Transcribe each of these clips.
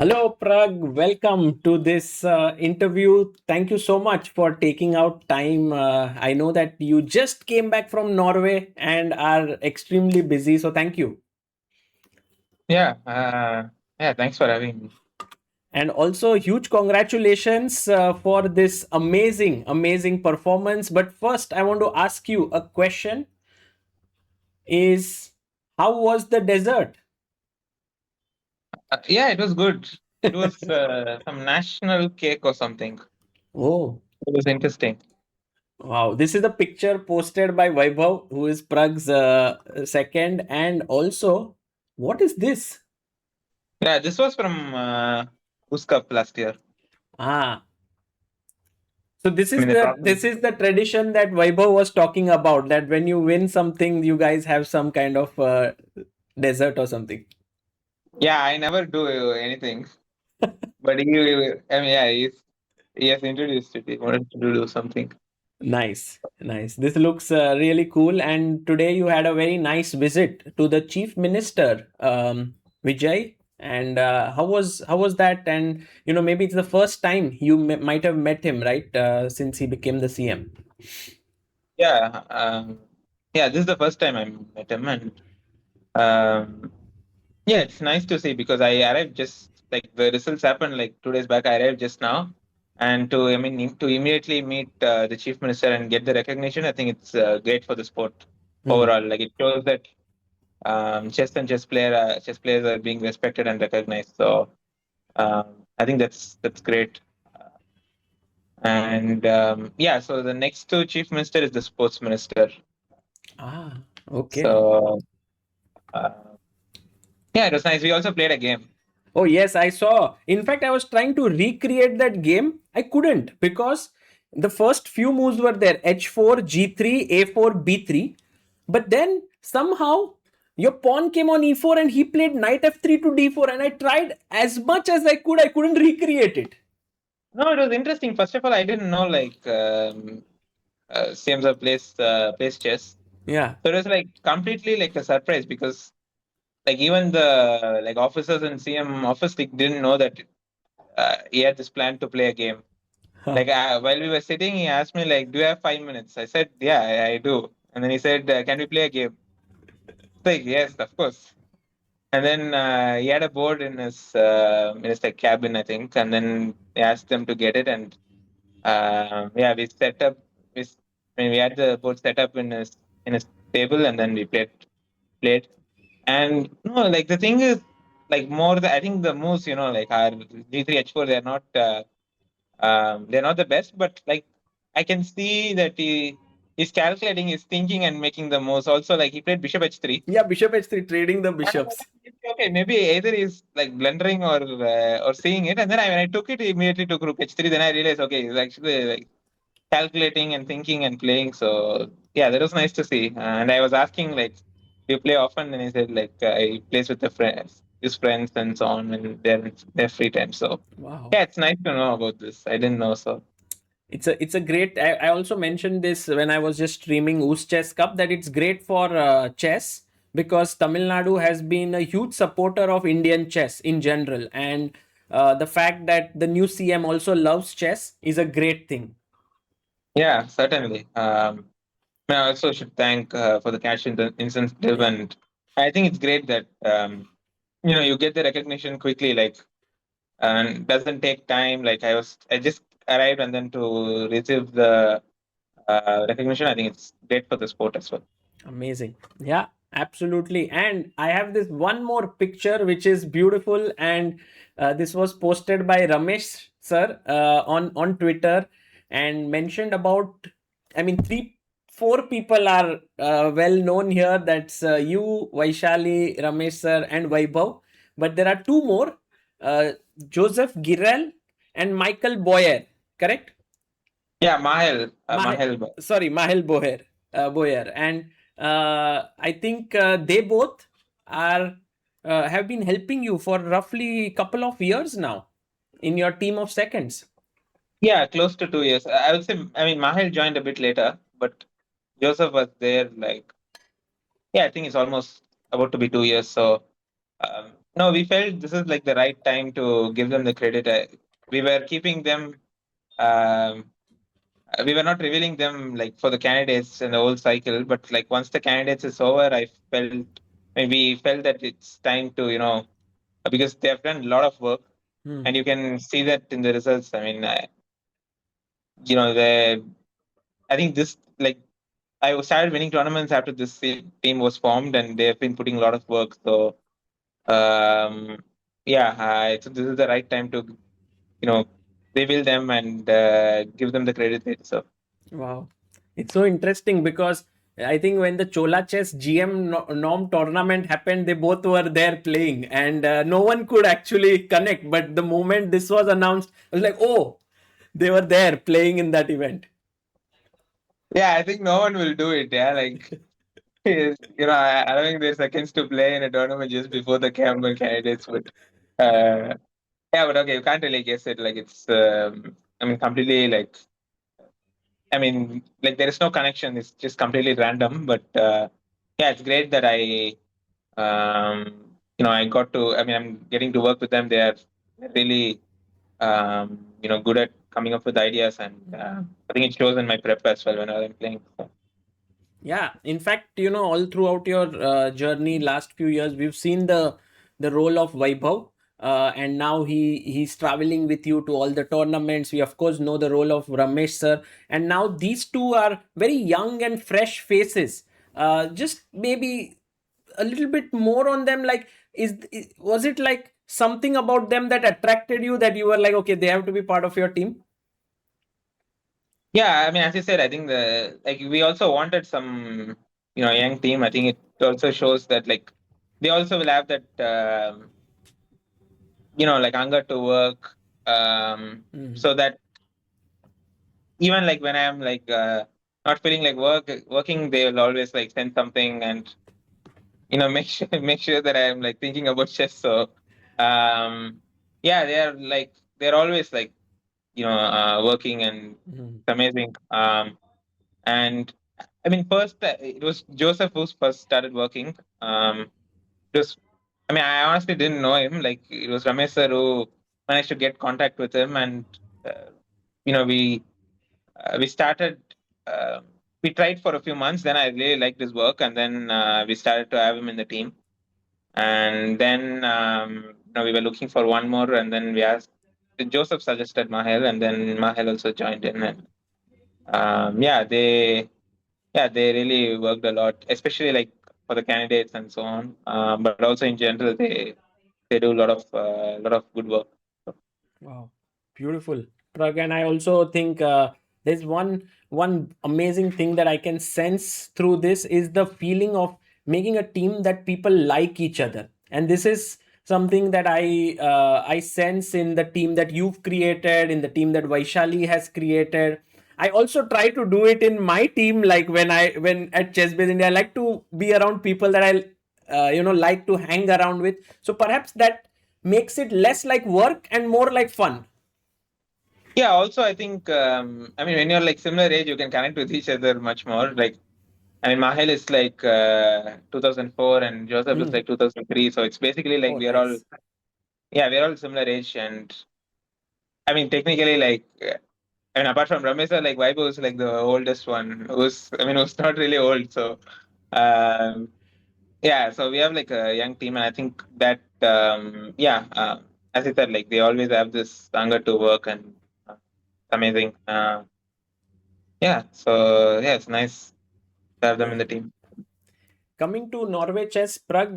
Hello, Pragg. Welcome to this interview. Thank you so much for taking out time. I know that you just came back from Norway and are extremely busy, so thank you. Yeah, thanks for having me. And also, huge congratulations for this amazing performance. But first, I want to ask you a question: Is how was the desert? Yeah, it was good. It was some national cake or something. Oh, It was interesting. wow, this is the picture posted by Vaibhav, who is Pragg's second. And also, what is this? Yeah, this was from Cup last year. Ah, so this I is mean, the the trophy. this is the tradition that Vaibhav was talking about. That when you win something, you guys have some kind of dessert or something. Yeah, I never do anything, but I mean, yeah, he has introduced it. He wanted to do something. Nice, nice. This looks really cool. And today you had a very nice visit to the chief minister, Vijay. And how was that? And maybe it's the first time you might have met him, right? Since he became the CM. Yeah, yeah, this is the first time I met him, and um, yeah, it's nice to see because I arrived just like the results happened like 2 days back. I arrived just now, and to immediately meet the chief minister and get the recognition, I think it's great for the sport Hmm. overall. Like it shows that chess players are being respected and recognized. So I think that's great. And yeah, so the next to chief minister is the sports minister. Ah, okay. So uh, yeah, it was nice. We also played a game. Oh, yes, I saw. In fact, I was trying to recreate that game. I couldn't because the first few moves were there: h4, g3, a4, b3. But then somehow your pawn came on e4 and he played knight f3 to d4. And I tried as much as I couldn't recreate it. No, it was interesting. First of all, I didn't know like CM's plays chess. Yeah. So it was like completely like a surprise because like even the like officers in CM office like, didn't know that he had this plan to play a game. Huh. Like while we were sitting, he asked me like, "Do you have 5 minutes?" I said, "Yeah, I do." And then he said, "Can we play a game?" Like, yes, of course. And then he had a board in his like cabin, I think. And then they asked them to get it, and yeah, we set up. I mean, we had the board set up in his table, and then we played. And no, like the thing is, like I think the moves, like our G3 H4, they're not the best, but like I can see that he's calculating, he's thinking and making the moves. Also, like he played Bishop H3. Yeah, bishop h3, trading the bishops. Okay, maybe either he's like blundering or seeing it, and then when I took it, he immediately took Rook H3. Then I realized, okay, he's actually like calculating and thinking and playing. So yeah, that was nice to see. And I was asking like, do you play often? And he said like he plays with his friends and so on, and their free time. So Wow. yeah, it's nice to know about this. I didn't know so. It's a great. I also mentioned this when I was just streaming Oos Chess Cup, that it's great for chess because Tamil Nadu has been a huge supporter of Indian chess in general, and the fact that the new CM also loves chess is a great thing. Yeah, certainly. I also should thank for the incentive, Yeah. and I think it's great that you get the recognition quickly, like and doesn't take time. Like I just arrived and then to receive the recognition. I think it's great for the sport as well. Amazing. Yeah, absolutely. And I have this one more picture which is beautiful, and this was posted by Ramesh sir on Twitter and mentioned about. I mean, four people are well known here. That's you, Vaishali, Ramesh sir, and Vaibhav. But there are two more: Joseph Girel and Michael Boyer. Correct? Yeah, Mahel, Mah- Mahel. Sorry, Mahel Boyer, and I think they both are have been helping you for roughly a couple of years now in your team of seconds. Yeah, close to 2 years. I would say. I mean, Mahel joined a bit later, but Joseph was there. Like, yeah, I think it's almost about to be 2 years. So No, we felt this is like the right time to give them the credit. We were keeping them. Um, we were not revealing them like for the candidates in the whole cycle, but like once the candidates is over, we felt that it's time to because they have done a lot of work, Hmm. and you can see that in the results. I mean, the I think this like I started winning tournaments after this team was formed, and they have been putting a lot of work. So yeah, so this is the right time to you know reveal them and give them the credit they deserve. Wow. It's so interesting because I think when the Chola Chess GM Norm tournament happened, they both were there playing and no one could actually connect. But the moment this was announced, I was like, oh, they were there playing in that event. Yeah, I think no one will do it. Yeah, like I don't think there's seconds to play in a tournament just before the Campbell candidates would. Uh, yeah, but okay, you can't really guess it. Like it's, I mean, completely like, I mean, like there is no connection. It's just completely random. But yeah, it's great that I got to. I mean, I'm getting to work with them. They are really, good at coming up with ideas, and I think it shows in my prep as well when I'm playing. So. Yeah, in fact, all throughout your journey, last few years, we've seen the role of Vaibhav, and now he's traveling with you to all the tournaments. We of course know the role of Ramesh sir, and now these two are very young and fresh faces. Just maybe a little bit more on them. Like, was it like something about them that attracted you that you were like, okay, they have to be part of your team? Yeah, I mean, as you said, I think the like we also wanted some, young team. I think it also shows that like they also will have that, like hunger to work, Mhm. so that even like when I'm like not feeling like working, they will always like send something and make sure that I'm like thinking about chess. So, um, yeah, they're always like working, and Mhm. it's amazing. And I mean, first it was Joseph who first started working. Just I mean, I honestly didn't know him. Like it was Ramesh sir who managed to get contact with him, and uh, you know we started. Uh, we tried for a few months. Then I really liked his work, and then we started to have him in the team. And then we were looking for one more, and then we asked. Joseph suggested Mahel, and then Mahel also joined in, and yeah, they really worked a lot, especially like for the candidates and so on. But also in general, they do a lot of good work. Wow, beautiful, Pragg. And I also think there's one amazing thing that I can sense through this is the feeling of making a team that people like each other, and this is something that I sense in the team that you've created, in the team that Vaishali has created. I also try to do it in my team, like when at ChessBase India, I like to be around people that I like to hang around with. So perhaps that makes it less like work and more like fun. Yeah. Also, I think I mean when you're like similar age, you can connect with each other much more. Like I mean, Mahel is like 2004, and Joseph is Hmm. like 2003. So it's basically like Oh, nice. we're all similar age, and I mean technically like. I mean, apart from Ramesh, like Vaibhav is like the oldest one. Who's not really old. So, um, yeah, so we have like a young team, and I think that as I said, like they always have this hunger to work, and amazing. Yeah, so yeah, it's nice to have them in the Beautiful. team. Coming to Norway Chess, Pragg,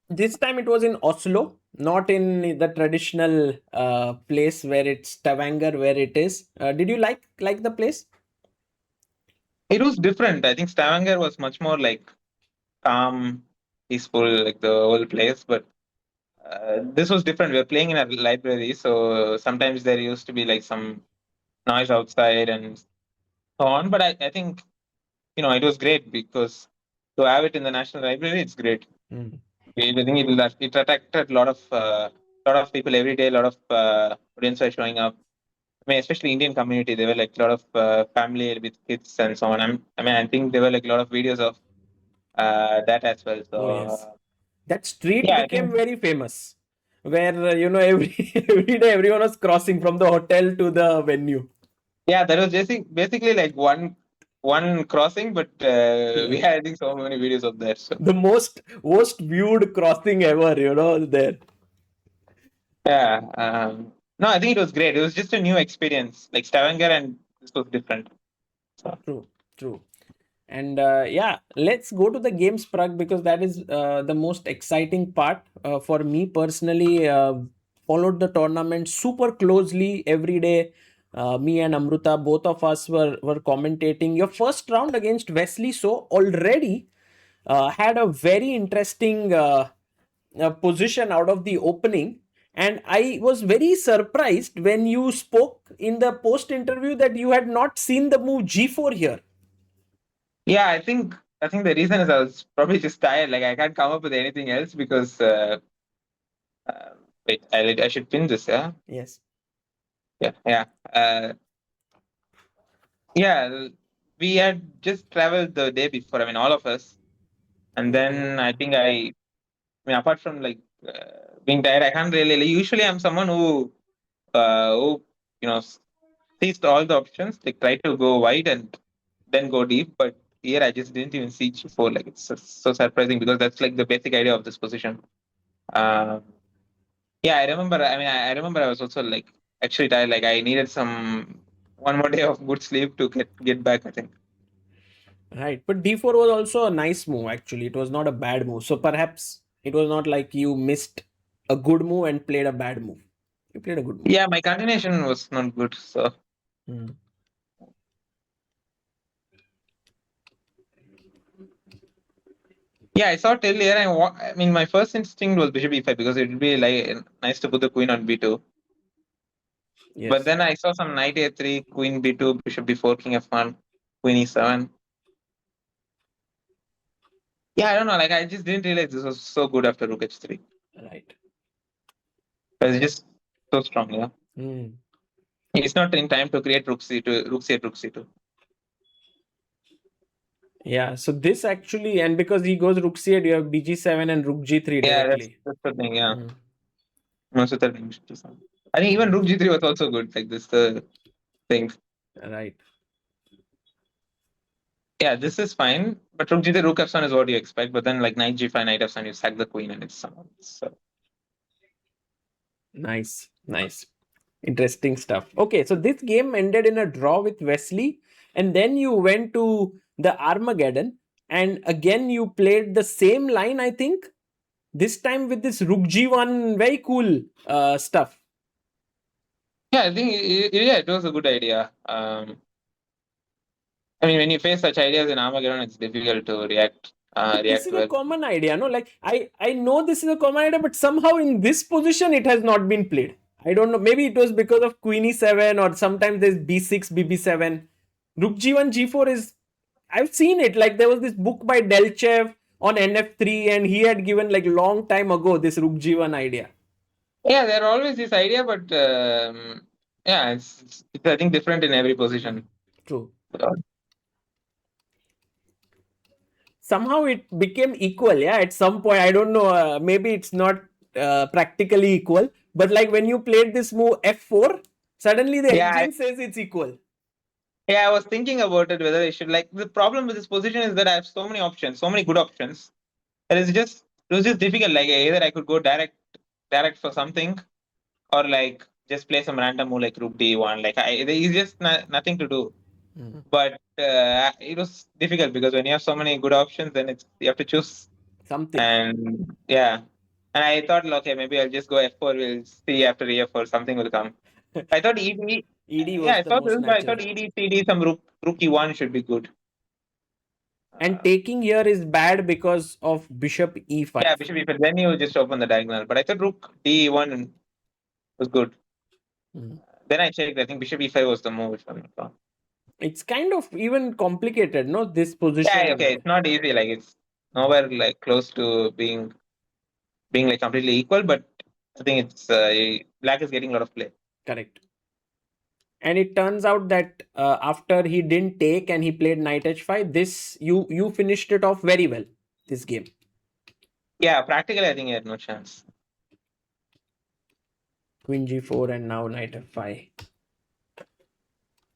this time it was in Oslo, not in the traditional place where it's Stavanger, where it is. Did you like the place? It was different. I think Stavanger was much more like calm, peaceful, like the whole place. But this was different. We were playing in a library, so sometimes there used to be like some noise outside and so on. But I think it was great because to have it in the National Library, it's great. Mm. I think it attracted a lot of people every day. A lot of audience were showing up. I mean, especially Indian community, there were like a lot of family with kids and so on. I mean, I think there were like a lot of videos of that as well. Oh, So yes. That street Yeah, I became think very famous, where every day everyone was crossing from the hotel to the venue. yeah, that was basically like one crossing, but we Yeah. had I think so many videos of that. So The most viewed crossing ever, there. yeah, no, I think it was great. It was just a new experience, like Stavanger, and this was different. So True, true. And yeah, let's go to the games, Pragg, because that is the most exciting part for me personally. Followed the tournament super closely every day. Me and Amruta, both of us were commentating. Your first round against Wesley So already had a very interesting position out of the opening. And I was very surprised when you spoke in the post interview that you had not seen the move G4 here. yeah, I think the reason is I was probably just tired. Like I can't come up with anything else because uh, wait, I should pin this. Yeah, Yes. yeah. Yeah, we had just traveled the day before. I mean, all of us, and then I think I mean, apart from like being tired, I can't really. Like, usually, I'm someone who sees all the options, like try to go wide and then go deep. But here, I just didn't even see G4. Like it's so surprising because that's like the basic idea of this position. Um, yeah, I remember. I mean, I remember I was also like actually tired. Like I needed some one more day of good sleep to get back. I think. Right. But D4 was also a nice move, actually. It was not a bad move. So perhaps it was not like you missed a good move and played a bad move. You played a good move. Yeah, my continuation was not good. So Hmm. yeah, I saw it earlier. I mean, my first instinct was bishop e5 because it would be like nice to put the queen on b2. But Yes. then I saw some knight a3, queen b2, bishop b4, king f1, queen e7. Yeah, I don't know. Like I just didn't realize this was so good after rook h3. Right. It's just so strong. Yeah, Hmm. it's not in time to create rook c2, rook c8, rook c2. Yeah. So this actually, and because he goes rook c8, you have bg7 and rook g3 Yeah, that's directly. that's the thing. Yeah, Hmm. most of the thing. I think even rook g3 was also good. Like this the thing. Right. Yeah, this is fine. But rook g3, rook f1 is what you expect. But then like knight g5, knight f7, you sack the queen and it's someone. So Nice. Nice. Interesting stuff. Okay. So this game ended in a draw with Wesley. And then you went to the Armageddon. And again, you played the same line, I think. This time with this Rook G1, very cool stuff. yeah, I think yeah, it was a good idea. I mean, when you face such ideas in Armageddon, it's difficult to But this react is a well. common idea, no? Like I know this is a common idea, but somehow in this position it has not been played. I don't know. Maybe it was because of Queen E7 or sometimes there's B6, BB7. Rook G1, G4 is. I've seen it. Like there was this book by Delchev on NF3, and he had given like long time ago this Rook G1 idea. Yeah, there are always this idea, but yeah, it's I think different in every position. True. Somehow it became equal, yeah, at some point. I don't know, maybe it's not practically equal, but like when you played this move f4, suddenly the Yeah, engine says it's equal. yeah, I was thinking about it whether I should like the problem with this position is that I have so many options, so many good options. That is just it was just difficult. Like either I could go direct for something, or like just play some random move like rook d1. Like there is just nothing to do. Mhm. But it was difficult because when you have so many good options, then it's you have to choose. Something. And yeah, and I thought, okay, maybe I'll just go f4. We'll see after e4, something will come. I thought ed. Ed Yeah, was I the saw this, most but I natural, thought ed cd some rook e1 should be good. and Uh, taking here is bad because of bishop yeah, e5. bishop e5. Then you just open the diagonal. But I thought rook d1 was good. Mhm. Then I checked. I think bishop e5 was the move. If I'm not wrong. It's kind of even complicated, no, this Yeah, position. okay. It's not easy. Like it's nowhere like close to being like completely equal. But I think it's black is getting a lot of play. Correct. And it turns out that after he didn't take and he played knight h5, this you finished it off very well, this game. Yeah, practically, I think he had no chance. Queen g4 and now knight f5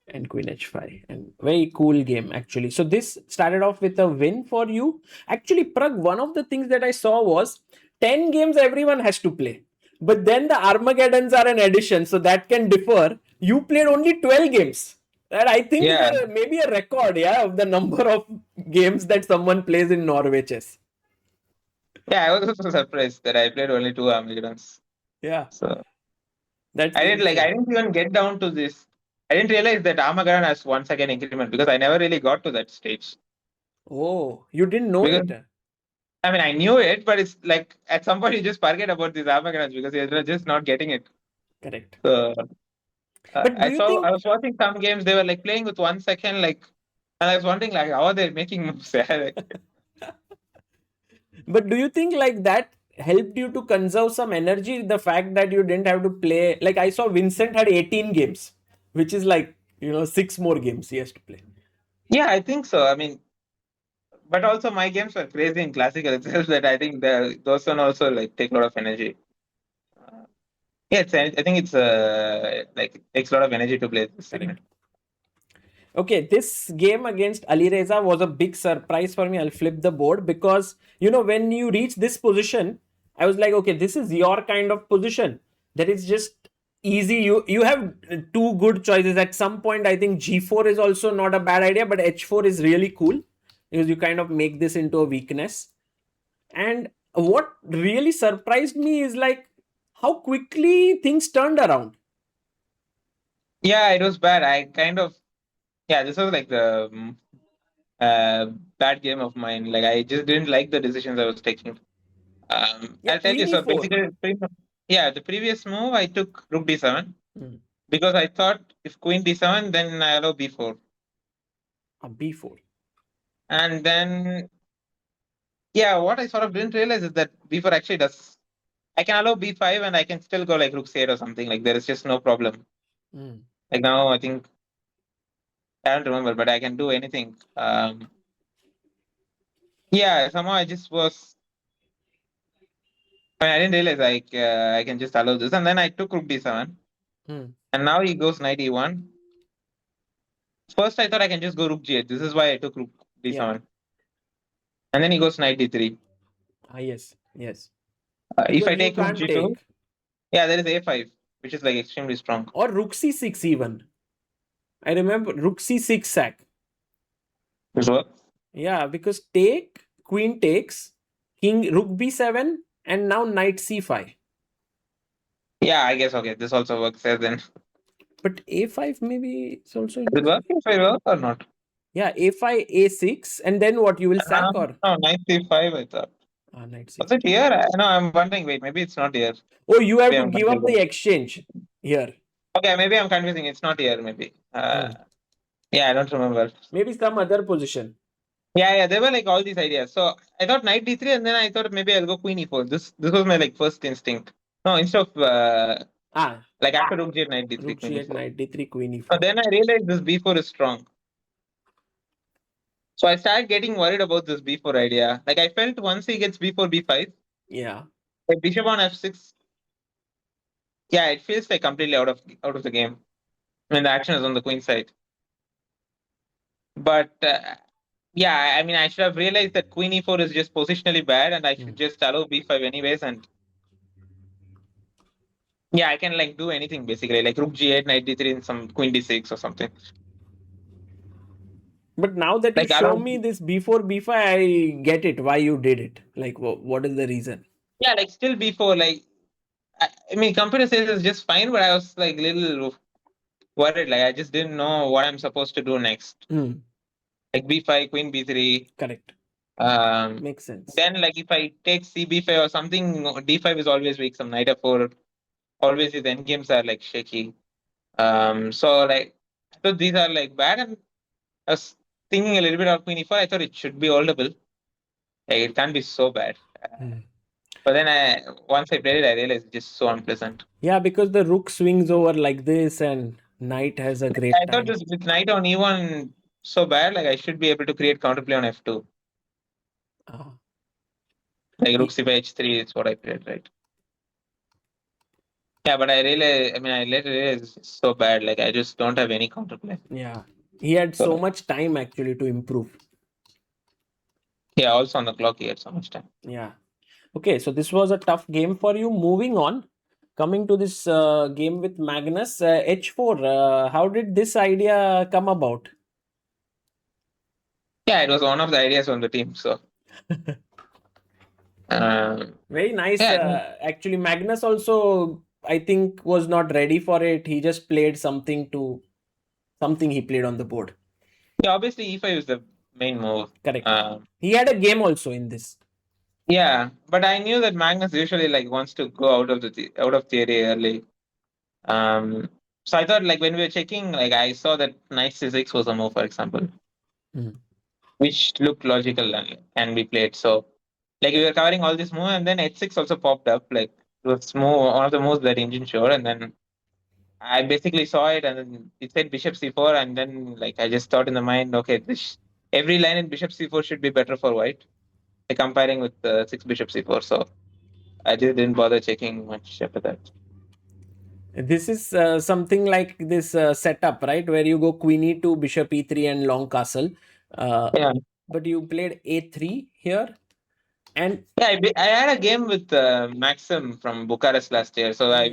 and queen h5, and very cool game actually. So this started off with a win for you. Actually, Pragg, one of the things that I saw was 10 games everyone has to play, but then the Armageddons are an addition, so that can differ. You played only 12 games. That I think is Yeah, maybe a record, yeah, of the number of games that someone plays in Norway chess. yeah, I was also surprised that I played only two Armageddons. Yeah, So that's I insane. didn't even get down to this. I didn't realize that Armageddon has 1 second increment because I never really got to that stage. Oh, you didn't know Because it? I mean, I knew it, but it's like at some point you just forget about these Armageddons because you're just not getting it. Correct. So But do you I think was watching some games, they were like playing with 1 second, like, and I was wondering, like, how are they making moves? Like, But do you think like that helped you to conserve some energy? The fact that you didn't have to play, like I saw Vincent had 18 games, which is like, 6 more games he has to play. yeah, I think so. I mean, but also my games were crazy in classical itself that I think those one also like take a lot of energy. Yeah, I think it's like it takes a lot of energy to play this Correct. segment. Okay, this game against Alireza was a big surprise for me. I'll flip the board because when you reach this position, I was like, okay, this is your kind of position. That is just easy. You have two good choices. At some point, I think G4 is also not a bad idea, but H4 is really cool because you kind of make this into a weakness. And what really surprised me is like how quickly things turned around. Yeah, it was bad. I kind of yeah, this was like the uh, bad game of mine. Like I just didn't like the decisions I was taking. Yeah, I'll tell you. Queen So E4. basically, yeah, the previous move I took Rook D7 Hmm. because I thought if Queen D7, then I allow B4, A B4. and then yeah, what I sort of didn't realize is that B4 actually does. I can allow B5 and I can still go like Rook C8 or something. Like there is just no problem. Hmm. Like now I think I don't remember, but I can do anything. Yeah, somehow I just was. I mean, I didn't realize like I can just allow this, and then I took Rook D7, Hmm. and now he goes Knight E1. First, I thought I can just go Rook G8. This is why I took Rook Yeah. D7, and then he goes Knight D3. Ah, yes. Yes. If Because I you take Rook can't G2, take. yeah, there is A5, which is like extremely strong. Or Rook C6 even. I remember Rook C6 sack. This works. Yeah, because take, Queen takes, King Rook B7, and now Knight C5. Yeah, I guess okay. This also works as then. But A5 maybe it's also Does it work interesting. if I work or not? Yeah, A5, A6, and then what? You will sack or? No, Knight C5. I thought. Knight Was it C5. here? No, I'm wondering. Wait, maybe it's not here. Oh, you have Maybe to I'm give up the confusing. exchange here. Okay, maybe I'm confusing. It's not here. Maybe. Hmm. Yeah, I don't remember. Maybe some other position. Yeah, yeah, there were like all these ideas. So I thought knight d3, and then I thought maybe I'll go queen e4. This was my like first instinct. No, instead of Ah, like after rook g8, knight d3, Rook queen G8, e4. Knight D3, Queen So E4. then I realized this b4 is strong. So I started getting worried about this b4 idea. Like I felt once he gets b4, b5, Yeah. like bishop on f6, yeah, it feels like completely out of the game when the action is on the queen side. But yeah, I mean, I should have realized that queen e4 is just positionally bad, and I Hmm. should just allow b5 anyways, and yeah, I can like do anything basically, like rook g8, knight d3, and some queen d6 or something. But now that you Like show allow, me this B4, B5, I get it why you did it. Like, what is the reason? yeah, like still b4. Like I mean, computer says it's just fine, but I was like little worried. Like I just didn't know what I'm supposed to do next. Hmm. Like b5, queen b3. Correct. Um, Makes sense. then like if I take c b5 or something, d5 is always weak. Some knight f4. Always his endgames are like shaky. So like I thought these are like bad, and I was thinking a little bit of queen e4. I thought it should be holdable. Like, it can't be so bad. Hmm. But then once I played it, I realized it's just so unpleasant. Yeah, because the rook swings over like this and knight has a great I thought time. this with knight on e1 so bad, like I should be able to create counterplay on f2. Ah. Like rook c5 h3 is what I played, right? Yeah, but I later realized it's so bad. Like I just don't have any counterplay. Yeah, he had So so much time actually to improve. yeah, also on the clock he had so much time. Yeah. Okay, so this was a tough game for you. Moving on, coming to this game with Magnus, H4. How did this idea come about? Yeah, it was one of the ideas on the team. So Very nice. yeah, I think, Actually, Magnus also, I think, was not ready for it. He just played something he played on the board. yeah, obviously e5 is the main move. Correct. He had a game also in this. Yeah, but I knew that Magnus usually like wants to go out of out of theory early. So I thought like when we were checking, like I saw that knight c6 was a move, for example, Mhm. which looked logical and can be played. So like we were covering all this move, and then h6 also popped up. Like it was one of the moves that engine showed, and then I basically saw it, and then it said bishop c4, and then like I just thought in the mind, okay, every line in bishop c4 should be better for white, like, comparing with six bishop c4. So I just didn't bother checking much after that. This is something like this setup, right? Where you go queen e2, bishop e3, and long castle. Yeah, But you played a3 here. And yeah. I had a game with Maxim from Bucharest last year. So yeah.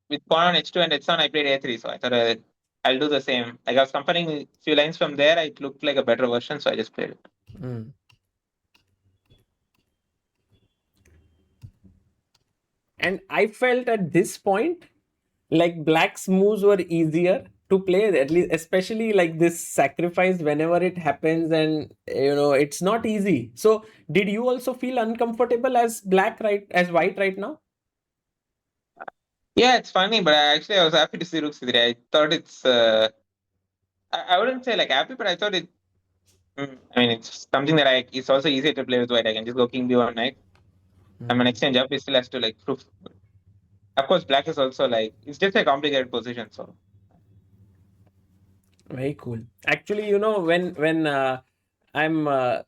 with pawn on h2 and h1, I played a3. So I thought I'll do the same. Like I was comparing a few lines from there, it looked like a better version, so I just played it. Mm. And I felt at this point like black's moves were easier to play, at least especially like this sacrifice whenever it happens, and it's not easy. So did you also feel uncomfortable as white right now? Yeah, it's funny, but I was happy to see Rook C3. I thought I wouldn't say like happy, but I thought I mean, it's something that it's also easier to play with white. I can just go king b1 knight. I'm an exchange up. He still has to like prove. Of course, black is also like it's just a complicated position. So Very cool. Actually, when I'm Hi.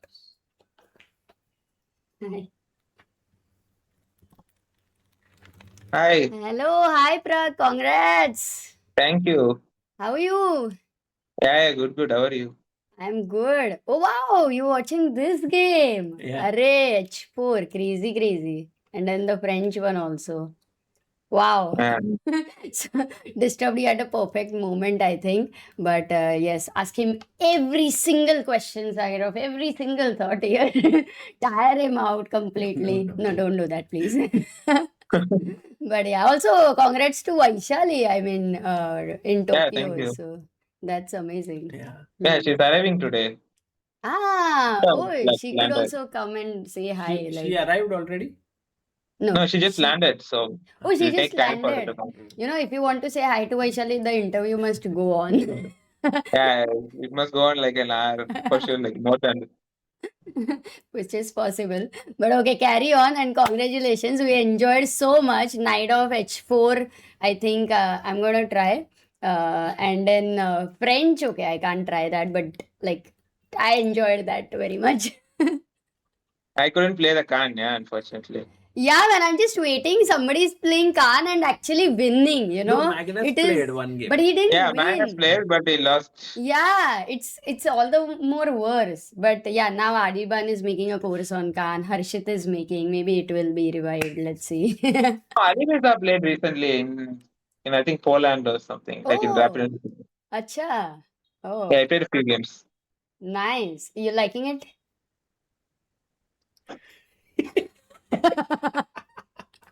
hi, Hello, hi Pragg, congrats. thank you. How are you? Yeah, good, good. How are you? I'm good. Oh wow, you watching this game? Yeah. Array, H4, crazy, crazy. And then the French one also. Wow. Yeah. So, disturbed you at a perfect moment, I think. But yes, ask him every single question, Sahir, of every single thought here. Tire him out completely. No, don't do that, please. But yeah, also congrats to Vaishali. I mean, in Yeah, thank Tokyo. you. So that's amazing. Yeah. Yeah, Hmm. she's arriving today. Ah, Yeah, oh, like she could landed. also come and say hi. She Like, arrived already. no, No, she just landed, so oh, she it'll just take time for her to landed. come. If you want to say hi to Vaishali, the interview must go on. Yeah, it must go on like an hour for sure, like more than. Which is possible. But okay, carry on and congratulations. We enjoyed so much. Knight of H4, I think I'm gonna try. And then French, okay, I can't try that, but like I enjoyed that very much. I couldn't play the Khan, yeah, unfortunately. Yeah, man, I'm just waiting. Somebody's playing Khan and actually winning, No, Magnus It played is, one game. but he didn't Yeah, Magnus win. played, but he lost. Yeah, it's all the more worse. But yeah, now Adiban is making a course on Khan. Harshit is making. Maybe it will be revived. Let's see. Oh, Alireza played recently in I think Poland or something, like in Oh, rapid. acha. Yeah, Oh, I played a few games. nice. You liking it?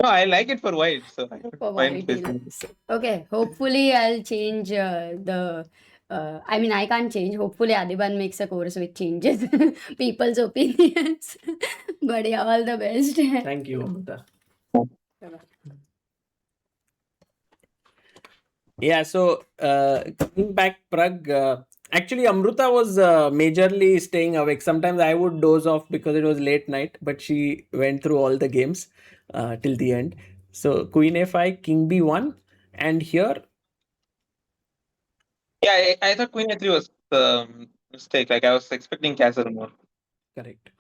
No, I like it for white, so I don't For mind white, he facing. likes it. Okay, hopefully I'll change I mean, I can't change. Hopefully, Adiban makes a course which changes people's opinions. But yeah, all the best. Thank you, Amruta. Yeah, so coming back, Pragg, actually, Amruta was majorly staying awake. Sometimes I would doze off because it was late night, but she went through all the games till the end. So, Queen a5, King b1, and here, Yeah, I thought Queen A3 was the mistake. Like I was expecting castle more. correct.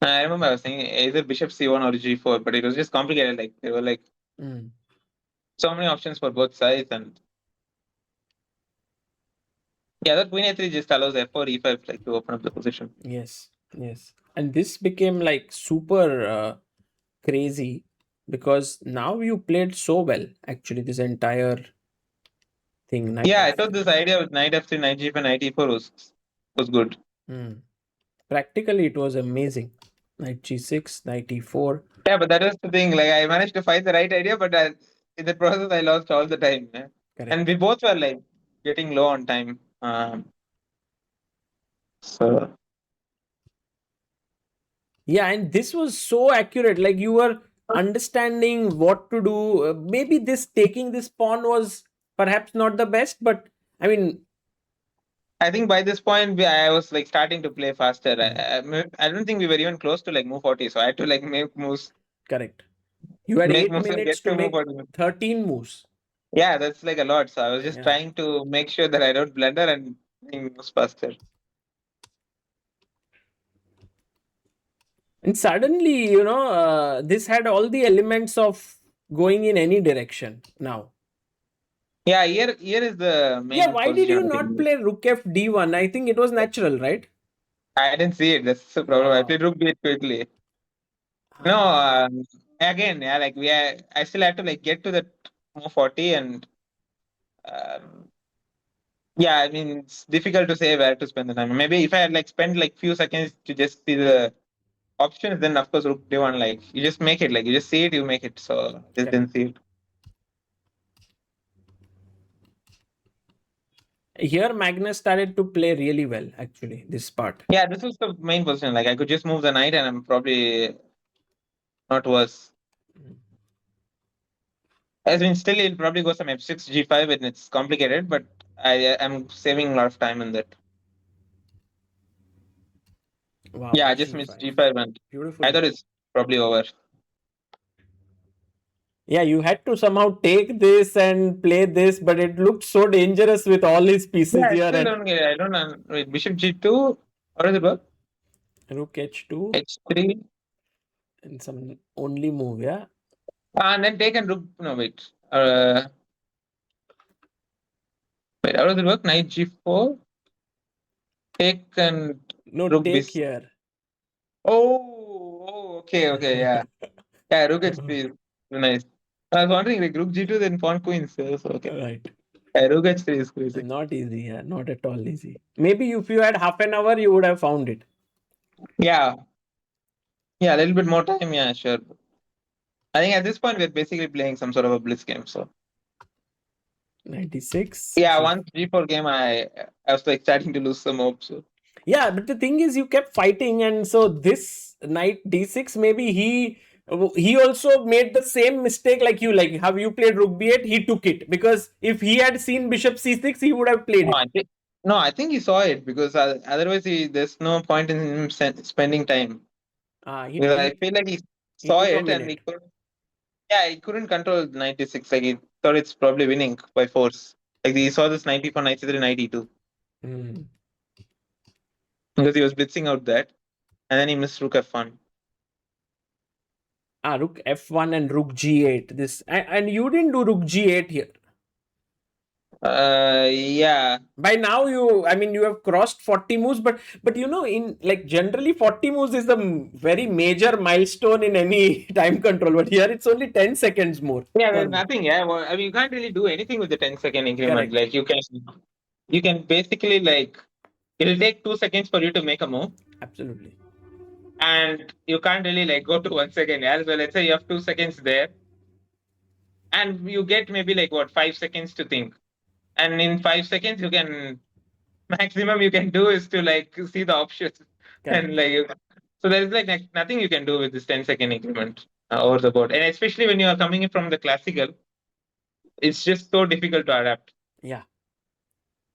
I remember I was thinking either bishop c1 or g4, but it was just complicated. Like there were like Mm. so many options for both sides, and yeah, that queen a3 just allows f4, e5 like to open up the position. Yes, yes. And this became like super crazy because now you played so well, actually, this entire thing. Knight Yeah, I F. thought this idea with knight f3, knight g5, knight e4 was good. Mm. Practically, it was amazing. Knight G6, Knight E4. Yeah, but that was the thing. Like I managed to find the right idea, but in the process I lost all the time. Yeah? And Correct. we both were like getting low on time. So Yeah, and this was so accurate. Like you were understanding what to do. Maybe this taking this pawn was perhaps not the best, but I mean, I think by this point I was like starting to play faster. mm, I don't think we were even close to like move 40, so I had to like make moves, correct. You had make 8 moves and minutes get to to move make 40. 13 moves. Yeah, that's like a lot. So I was just Yeah. trying to make sure that I don't blunder and make moves faster. And suddenly, this had all the elements of going in any direction now. Yeah, here is the Yeah, main why did you position. not play Rook F D1? I think it was natural, right? I didn't see it. That's the problem. I Wow. played rook b8 quickly. No, Ah, again, yeah, like I still had to like get to that move 40, and um, yeah, I mean it's difficult to say where to spend the time. Maybe if I had like spent like few seconds to just see the options, then of course rook d1, like you just make it, like you just see it, you make it. So I just correct. didn't see it. Here, Magnus started to play really well, actually, this part. Yeah, this was the main position. Like I could just move the knight, and I'm probably not worse. As in, still he'll probably go some f6, g5, and it's complicated, but I'm saving a lot of time in that. Wow, Yeah, I just missed G5. g5, and I Beautifully thought played. it's probably over. Yeah, you had to somehow take this and play this, but it looked so dangerous with all his Yeah, pieces I here still and don't get it. I don't know. Wait, bishop g2. What does it work? Rook H2 H3. and some only move, yeah? And then take and rook. No, wait. Wait, how does it work? Knight g4. Take and No, rook take b6. here. Okay, yeah. Yeah, rook h3 is nice. I was wondering, like, rook g2, then pawn queens. So, okay. Right. Yeah, rook h3 is crazy. Not easy, yeah, not at all easy. Maybe if you had half an hour, you would have found it. Yeah. Yeah, a little bit more time. Yeah, sure. I think at this point, we're basically playing some sort of a blitz game. So, 96. yeah, once g4 game, I was like starting to lose some hope. So, Yeah, but the thing is, you kept fighting, and so this knight d6, maybe he also made the same mistake like you. Like, have you played rook b8? He took it because if he had seen bishop c6, he would have played no, it. I think he saw it because otherwise, there's no point in him spending time. He, Because I he feel like he he saw took a it and minute. he couldn't control 96. Like he thought it's probably winning by force. Like he saw this 94, 93, 92 Hmm. because he was blitzing out that, and then he missed rook f1. Rook f1 and rook g8. This and you didn't do rook g8 here. Yeah. By now you have crossed 40 moves, but in like generally 40 moves is the very major milestone in any time control, but here it's only 10 seconds more Yeah, per there's move. nothing. Yeah, well, I mean, you can't really do anything with the 10-second increment. Correct. Like you can basically like it'll take 2 seconds for you to make a move, Absolutely. and you can't really like go to 1 second. Yeah, so let's say you have 2 seconds there, and you get maybe like what 5 seconds to think, and in 5 seconds you can maximum you can do is to like see the options and Correct. like so there's like nothing you can do with this 10-second increment over the board, and especially when you are coming in from the classical, it's just so difficult to adapt. Yeah.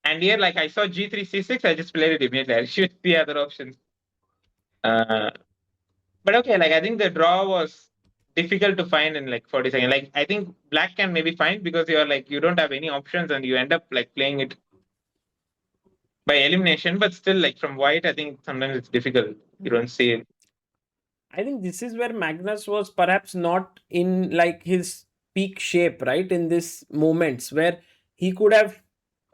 And here, like I saw g3 c6, I just played it immediately. I should see other options. Uh, but okay, like I think the draw was difficult to find in like 40 seconds. Like I think black can maybe find because you're like you don't have any options and you end up like playing it by elimination. But still, like from white, I think sometimes it's difficult. You don't see it. I think this is where Magnus was perhaps not in like his peak shape, right? In this moments where he could have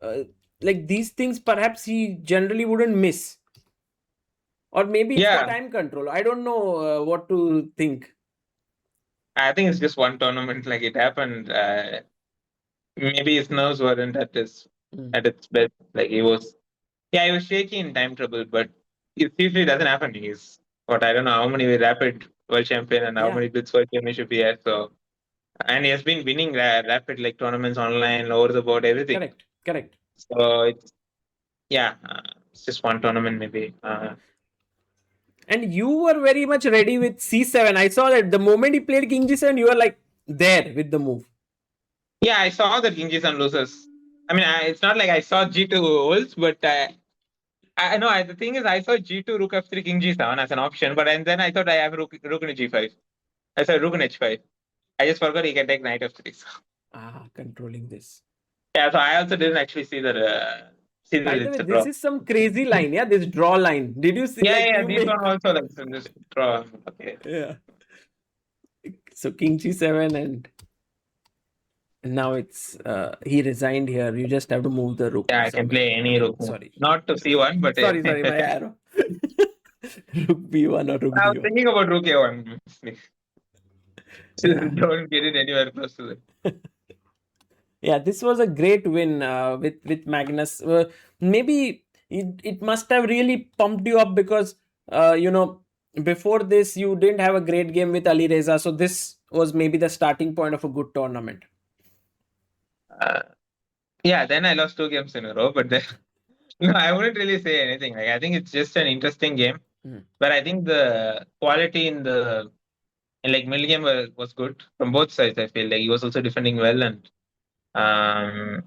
uh, like these things, perhaps he generally wouldn't miss, or maybe it's the Yeah, time control. I don't know what to think. I think it's just one tournament. Like it happened. Maybe his nerves weren't Mm. at its best. Like he was, yeah, he was shaky in time trouble, but it usually doesn't happen. He's what I don't know how many rapid world champion and how Yeah, many bits world championship he has. So and he has been winning rapid like tournaments online, over the board, everything. correct, correct. So it's yeah, it's just one tournament maybe. And you were very much ready with C7. I saw that the moment he played King G7, you were like there with the move. Yeah, I saw that King G7 loses. I mean, it's not like I saw G2 holds, but I know the thing is I saw G2 Rook F3 King G7 as an option, but and then I thought I have Rook in G5. I said Rook in H5. I just forgot he can take Knight F3. So, Controlling this. yeah, so I also didn't actually see that By the it's way, a this draw. is some crazy line. Yeah, this draw line. Did you see? Yeah, Like yeah, you these make. one also like so just draw. Okay. Yeah. So King G7 and now it's he resigned here. You just have to move the rook Yeah, I can somewhere. play I any mean, Rook move. sorry. Not to C1, but Sorry, my arrow. Rook B1 or Rook I was D1. thinking about Rook A1. Yeah. Don't get it anywhere close to that. Yeah, this was a great win with Magnus. Maybe it must have really pumped you up because before this you didn't have a great game with Alireza, so this was maybe the starting point of a good tournament. Uh, yeah, then I lost 2 games in a row, but then no, I wouldn't really say anything. Like I think it's just an interesting game, but I think the quality in like middle game was good from both sides. I feel like he was also defending well, and um,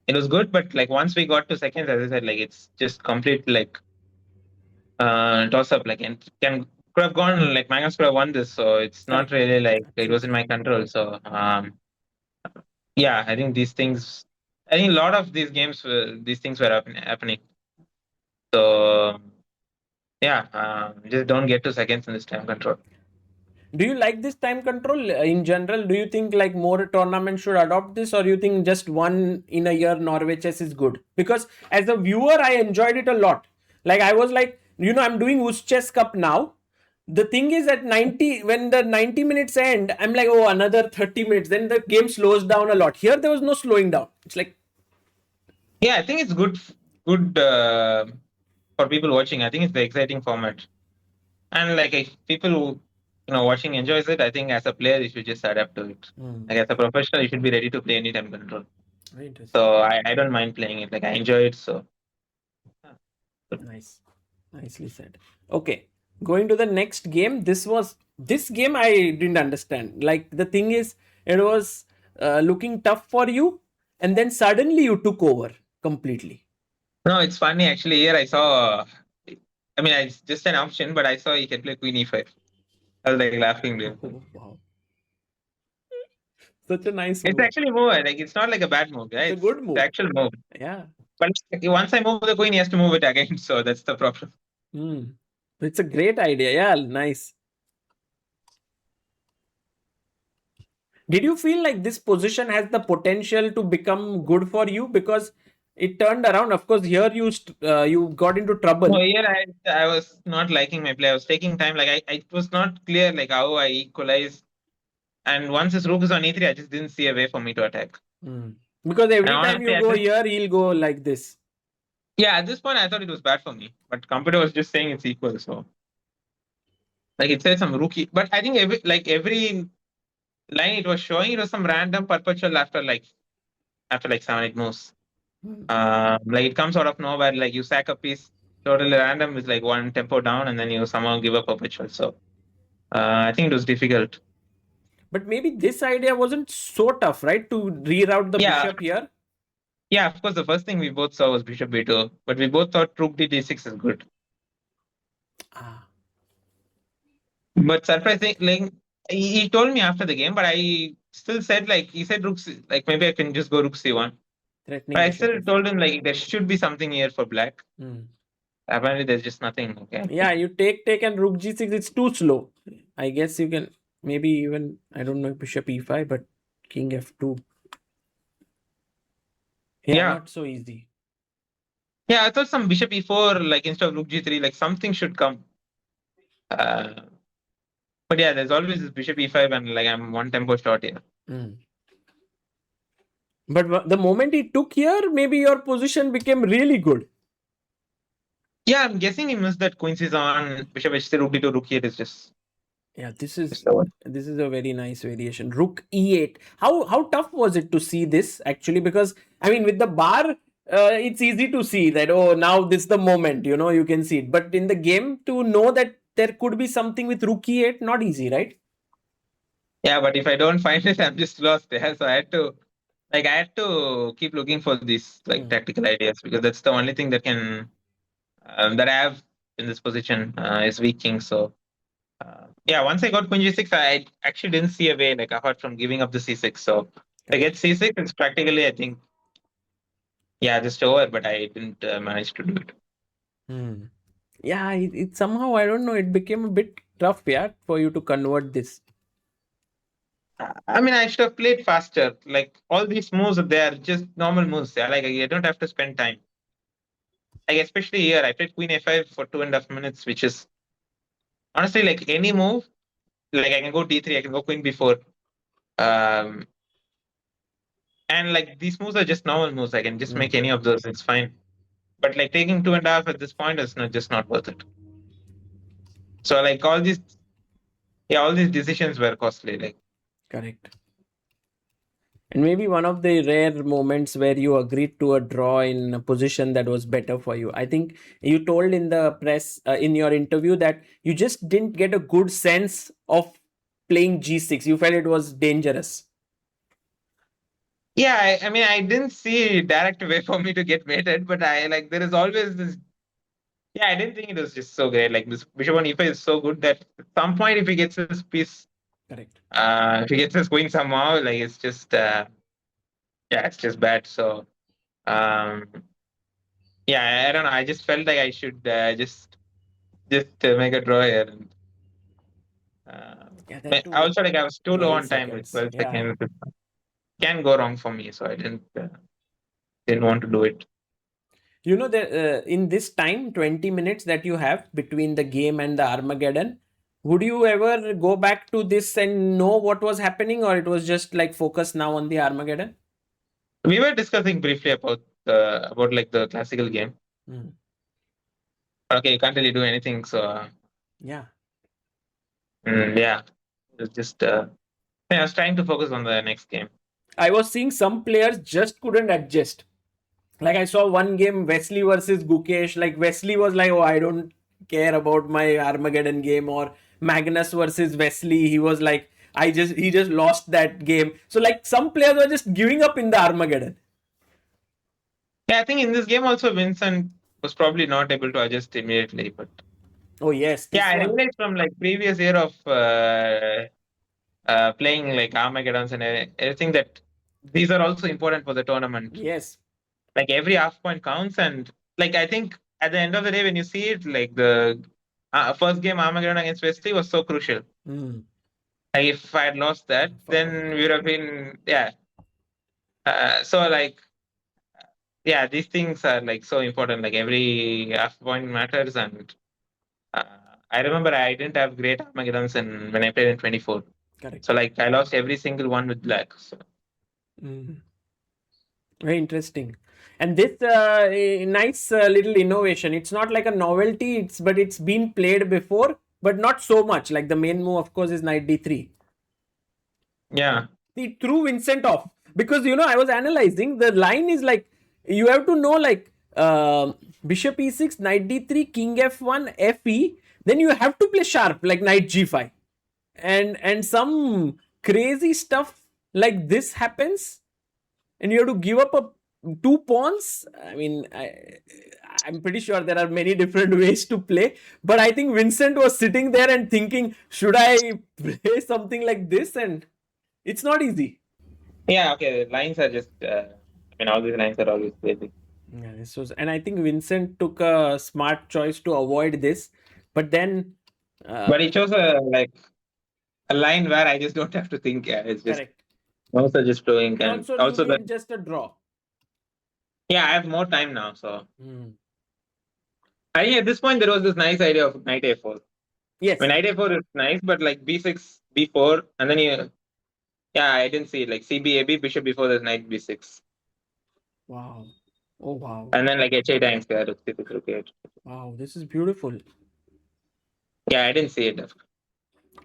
it was good. But like once we got to seconds, as I said, like it's just complete like toss up. Like and could have gone like Magnus could have won this, so it's not Correct. really like it was in Absolutely. my control. So yeah, I think these things. I think a lot of these games, these things were happening. So yeah, just don't get to seconds in this time control. Do you like this time control in general? Do you think like more tournaments should adopt this, or you think just one in a year Norway Chess is good? Because as a viewer, I enjoyed it a lot. Like I was like, I'm doing US Chess Cup now. The thing is at 90, when the 90 minutes end, I'm like, oh, another 30 minutes. Then the game slows down a lot. Here, there was no slowing down. It's like, Yeah, I think it's good for people watching. I think it's the exciting format, and like if people who watching enjoys it, I think as a player you should just adapt to it. Like as a professional, you should be ready to play any time control. very interesting. So I don't mind playing it. Like I enjoy it. So Nice. Nicely said. Okay. Going to the next game. This game I didn't understand. Like the thing is, it was looking tough for you, and then suddenly you took over completely. no, it's funny actually. Here I saw. I mean, it's just an option, but I saw you can play Queen E5. I was like laughing there. Oh, wow. Such a nice It's move. actually move. Like it's not like a bad move, right? It's a good move. The actual move. Yeah. But once I move the queen, he has to move it again. So that's the problem. It's a great idea. Yeah, nice. Did you feel like this position has the potential to become good for you because it turned around? Of course, here you got into trouble. No, here I was not liking my play. I was taking time. Like it was not clear like how I equalize. And once his rook is on E3, I just didn't see a way for me to attack. Because every And time honestly, you go here, he'll go like this. yeah, at this point I thought it was bad for me. But computer was just saying it's equal. So like it said some rookie. But I think every line it was showing, it was some random perpetual after like 7-8 moves. Like it comes out of nowhere. Like you sack a piece totally random with like one tempo down, and then you somehow give up perpetual. So I think it was difficult. But maybe this idea wasn't so tough, right? To reroute the Yeah, bishop here. yeah. Of course, the first thing we both saw was bishop b2, but we both thought rook d6 is good. But surprising, like he told me after the game, but I still said like he said rook like maybe I can just go rook c1. But I still told him like there should be something here for black. Apparently, there's just nothing. Okay. Yeah, you take and rook g6. It's too slow. I guess you can maybe even, I don't know, bishop e5, but king f2. Yeah, Yeah. not so easy. Yeah, I thought some bishop e4, like instead of rook g3, like something should come. Uh, but yeah, there's always this bishop e5, and like I'm one tempo short here. Mm. But the moment he took here, maybe your position became really good. Yeah, I'm guessing he missed that queen is on bishop h3, rook d2, rook here is just. Yeah, this just is over. this is a very nice variation. Rook e8. How tough was it to see this actually? Because I mean, with the bar, it's easy to see that, oh, now this is the moment. You can see it. But in the game, to know that there could be something with rook e8, not easy, right? Yeah, but if I don't find it, I'm just lost. Yeah, so I had to keep looking for these like tactical ideas, because that's the only thing that can that I have in this position is weak king. So yeah, once I got queen g6, I actually didn't see a way like apart from giving up the c6. So I get c6, it's practically, I think, yeah, just over. But I didn't manage to do it. Hmm. Yeah, it somehow, I don't know, it became a bit tough, yeah, for you to convert this. I mean, I should have played faster. Like all these moves, they are just normal moves. Yeah, like I don't have to spend time. Like especially here, I played queen a5 for 2.5 minutes, which is honestly like any move. Like I can go d3, I can go queen b4, um, and like these moves are just normal moves. I can just make any of those. It's fine. But like taking 2.5 at this point is just not worth it. So like all these decisions were costly. Like Correct. And maybe one of the rare moments where you agreed to a draw in a position that was better for you. I think you told in the press, in your interview, that you just didn't get a good sense of playing g6. You felt it was dangerous. yeah, I mean, I didn't see direct way for me to get mated, but I like there is always this. Yeah, I didn't think it was just so great. Like this bishop on e5 is so good that at some point, if he gets his piece, Correct. if he gets his queen somehow, like it's just, yeah, it's just bad. So, um, yeah, I don't know. I just felt like I should just make a draw here. And, Yeah, that too with also, like I was too low 12 on time with seconds. 12 Yeah. seconds. It can go wrong for me, so I didn't want to do it. In this time, 20 minutes that you have between the game and the Armageddon, would you ever go back to this and know what was happening, or it was just like focus now on the Armageddon? We were discussing briefly about like the classical game. Mm. Okay, you can't really do anything. So Yeah. yeah, it's just I was trying to focus on the next game. I was seeing some players just couldn't adjust. Like I saw one game, Wesley versus Gukesh. Like Wesley was like, "Oh, I don't care about my Armageddon game." Or Magnus versus Wesley. He was like, he just lost that game." So like some players were just giving up in the Armageddon. Yeah, I think in this game also Vincent was probably not able to adjust immediately. But Oh yes, yeah, this I one. realized from like previous year of playing like Armageddons and everything that these are also important for the tournament. Yes. Like every half point counts, and like I think at the end of the day, when you see it, like the first game Armageddon against Wesley was so crucial. Mm. Like if I had lost that, then we would have been so like yeah, these things are like so important. Like every half point matters, and uh, I remember I didn't have great Armageddons when I played in 24. Correct. So like I lost every single one with black. So. Mm. Very interesting. And this nice little innovation. It's not like a novelty, but it's been played before, but not so much. Like the main move, of course, is knight d3. Yeah. He threw Vincent off because I was analyzing, the line is like, you have to know, like, bishop e6, knight d3, king f1, fe. Then you have to play sharp like knight g5, and some crazy stuff like this happens, and you have to give up two pawns. I mean, I'm pretty sure there are many different ways to play, but I think Vincent was sitting there and thinking, should I play something like this? And it's not easy. Yeah. Okay. The lines are just. I mean, all these lines are always crazy. Yeah, this was, and I think Vincent took a smart choice to avoid this, but then, But he chose a line where I just don't have to think. Yeah, it's just correct, also just flowing, and and also you also the need just a draw. yeah, I have more time now. So Hmm. I think at this point there was this nice idea of knight a4. I mean, Yes. knight a4 is nice, but like b6, b4, and then you yeah, I didn't see it. Like cb ab bishop before there's knight b6, Wow. Oh wow. and then like h8 times square rook c6 rook h. Wow. This is beautiful. Yeah, I didn't see it.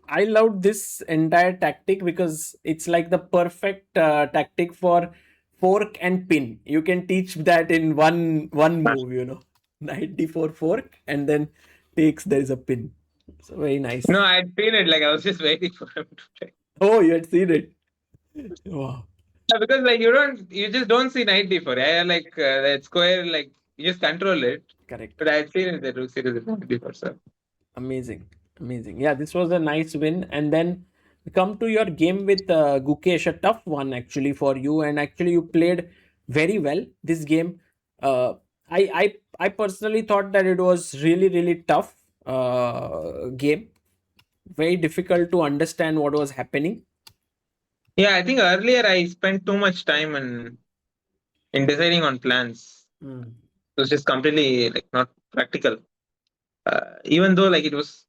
I loved this entire tactic because it's like the perfect tactic for fork and pin. You can teach that in one move, Knight d4 fork and then takes there is a pin. So very No, nice. I'd seen it. Like I was just waiting for him to play. Oh, you had seen it. Wow. Yeah, because like you just don't see knight d4. Yeah, like that square, like you just control it. Correct. But I'd seen it the rook series is knight d4. So Amazing. Amazing. Yeah, this was a nice win. And then we come to your game with Gukesh, a tough one actually for you. And actually, you played very well this game. Uh, I personally thought that it was really, really tough game. Very difficult to understand what was happening. yeah, I think earlier I spent too much time in deciding on plans. Mm. It was just completely like not practical. Even though like it was,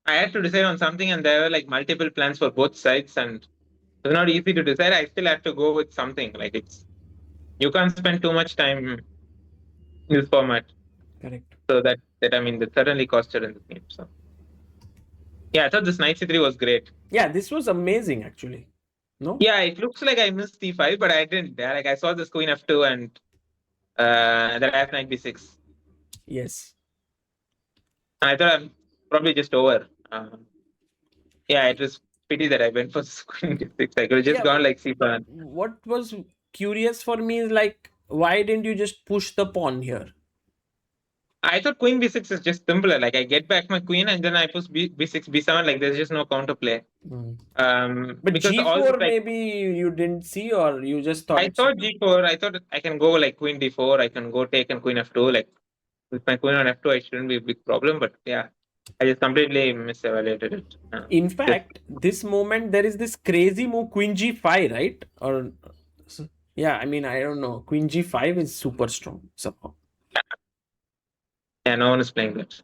I had to decide on something, and there were like multiple plans for both sides, and it was not easy to decide. I still had to go with something. Like it's you can't spend too much time in this format. Correct. So that I mean that certainly costed in the game. So yeah, I thought this knight c3 was great. Yeah, this was amazing actually. No? Yeah, it looks like I missed c5, but I didn't. Yeah, like I saw this queen f2 and then I have knight b6. Yes. And I thought I'm probably just over. Yeah, it was pity that I went for this queen b6. I could have just Yeah, gone like c5. what was curious for me is like, why didn't you just push the pawn here? I thought queen b6 is just simpler. Like I get back my queen and then I push b6, b7. Like there's just no counterplay. Mm. But Because all this G4 like maybe you didn't see or you just thought I it's thought g4. I thought I can go like queen d4. I can go take and queen f2. Like with my queen on f2, I shouldn't be a big problem. But yeah, I just completely misevaluated it. in Just fact this moment there is this crazy move queen g5, right? Or yeah, I mean I don't know. Queen g5 is super strong somehow. yeah, no one is playing that.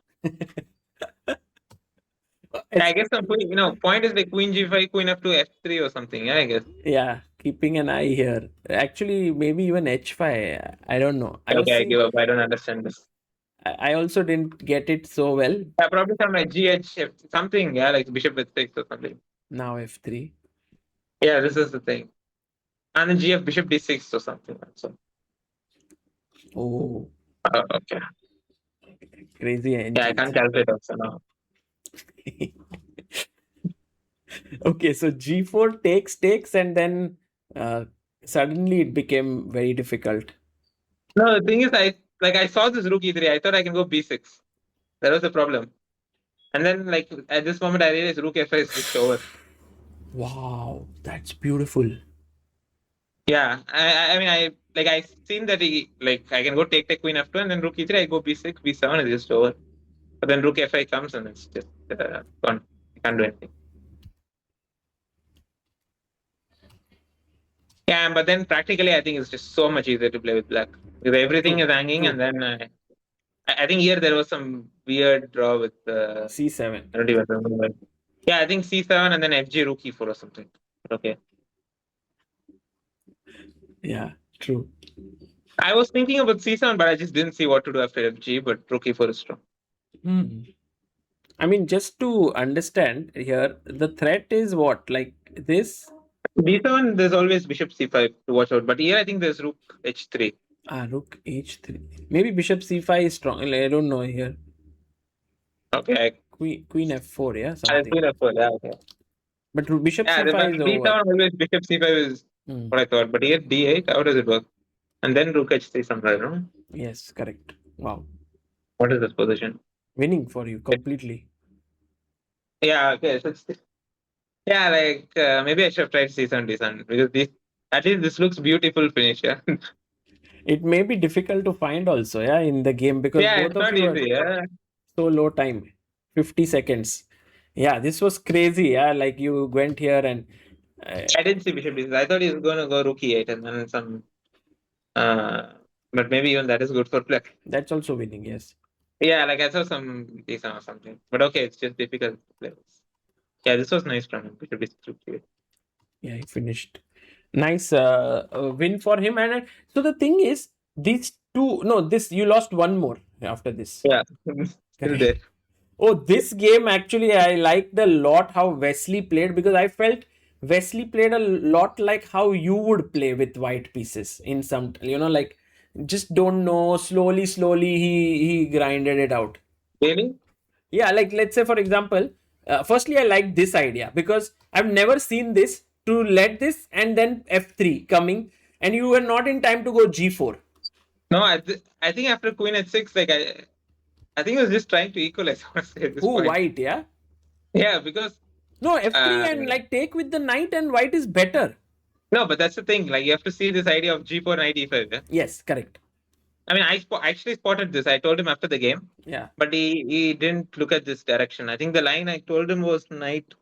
Yeah, I guess some queen, point is like queen g5, queen f2, f3 or something. Yeah, I guess. Yeah, keeping an eye here. Actually, maybe even h5. I don't know. I was Okay, I seeing. give up. I don't understand this. I also didn't get it so well. Yeah, probably some like gh something. Yeah, like bishop h6 or something. Now f3. Yeah, this is the thing. And then gf bishop d6 or something. So Oh, okay. crazy Yeah, I engines. can't calculate also now. Okay, so g4 takes, and then suddenly it became very difficult. No, the thing is, I saw this rook e3. I thought I can go b6. That was the problem. And then like at this moment, I realized rook f5 is just over. Wow, that's beautiful. Yeah, I mean I seen that he like I can go take queen f2 and then rook e3. I go b6, b7 is just over. But then rook f5 comes and it's just gone. I can't do anything. Yeah, but then practically I think it's just so much easier to play with black because everything True, is hanging, and true. then I think here there was some weird draw with C7. I don't even remember. Yeah, I think c7 and then fg rook e4 or something. Okay. Yeah, true. I was thinking about c7, but I just didn't see what to do after fg. But rook e4 is strong. Hmm. I mean, just to understand here, the threat is what? Like this? d7, there's always bishop c5 to watch out. But here I think there's rook h3. Rook h3. Maybe bishop c5 is strong. I don't know here. Okay. Queen f4, yeah, I something. queen f4. Yeah, okay. But bishop Yeah, c5 but is d7 over. always bishop c5 is Hmm. what I thought. But here d8, how does it work? And then rook h3 somewhere, no? Yes, correct. Wow. What is this position? Winning for you completely. Yeah, okay. So yeah, like maybe I should have tried c7 d7 because this at least this looks beautiful finish. Yeah. It may be difficult to find also, yeah, in the game because Yeah, both it's of not you are easy. Yeah. so low time, 50 seconds. Yeah, this was crazy. Yeah, like you went here and I didn't see Bishop D6. I thought he was going to go rook e8 and then some. Uh, but maybe even that is good for black. that's also winning. Yes. Yeah, like I saw some decent or something. But okay, it's just difficult to play. Yeah, this was nice from him. Bishop D6 rook e8. Yeah, he finished. Nice win for him. And so the thing is, these two, no, this you lost one more after this. Yeah, still there. Oh, this game actually, I liked a lot how Wesley played because I felt Wesley played a lot like how you would play with white pieces in some, like just don't know, slowly he grinded it out. Really? Yeah, like let's say for example, firstly I like this idea because I've never seen this to let this and then f3 coming and you were not in time to go g4. No, I think after Queen h6, like I think he was just trying to equalize. Honestly, at this Oh, point. white, yeah. Yeah, because No, f3 uh, and like take with the knight and white is better. no, but that's the thing. Like you have to see this idea of g4 knight e5. Yeah? Yes, correct. I mean, actually spotted this. I told him after the game, Yeah. but he didn't look at this direction. I think the line I told him was knight.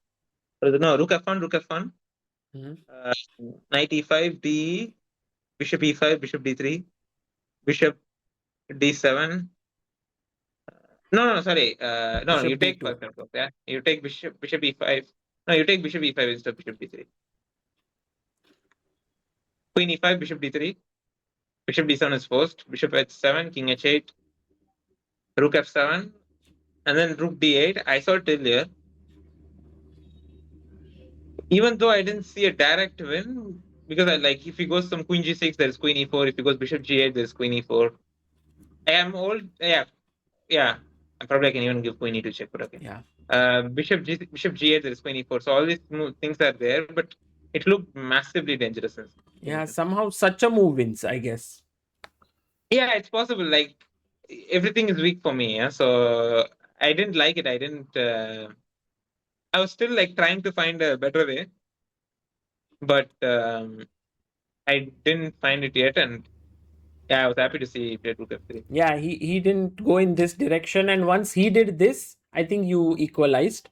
No, rook f1, rook f1, Mhm. knight e5, d, bishop e5, bishop d3, bishop d7. No, sorry. No, Bishop you take d2. first. Yeah, you take bishop e5. No, you take bishop e5 instead of bishop d3. Queen e5, bishop d3, bishop d7 is forced, bishop h7, king h8, rook f7, and then rook d8. I saw till here. Even though I didn't see a direct win, because I like if he goes some queen g6, there's queen e4. If he goes bishop g8, there's queen e4. I am old. Yeah. Probably I can even give queen e2 check, but okay. Yeah. Bishop g8, there's queen e4. So all these things are there, but it looked massively dangerous. Yeah, somehow such a move wins, I guess. Yeah, it's possible. Like everything is weak for me. Yeah, so I didn't like it. I didn't. I was still like trying to find a better way, but I didn't find it yet. And yeah, I was happy to see he played rook f3. Yeah, he didn't go in this direction, and once he did this, I think you equalized.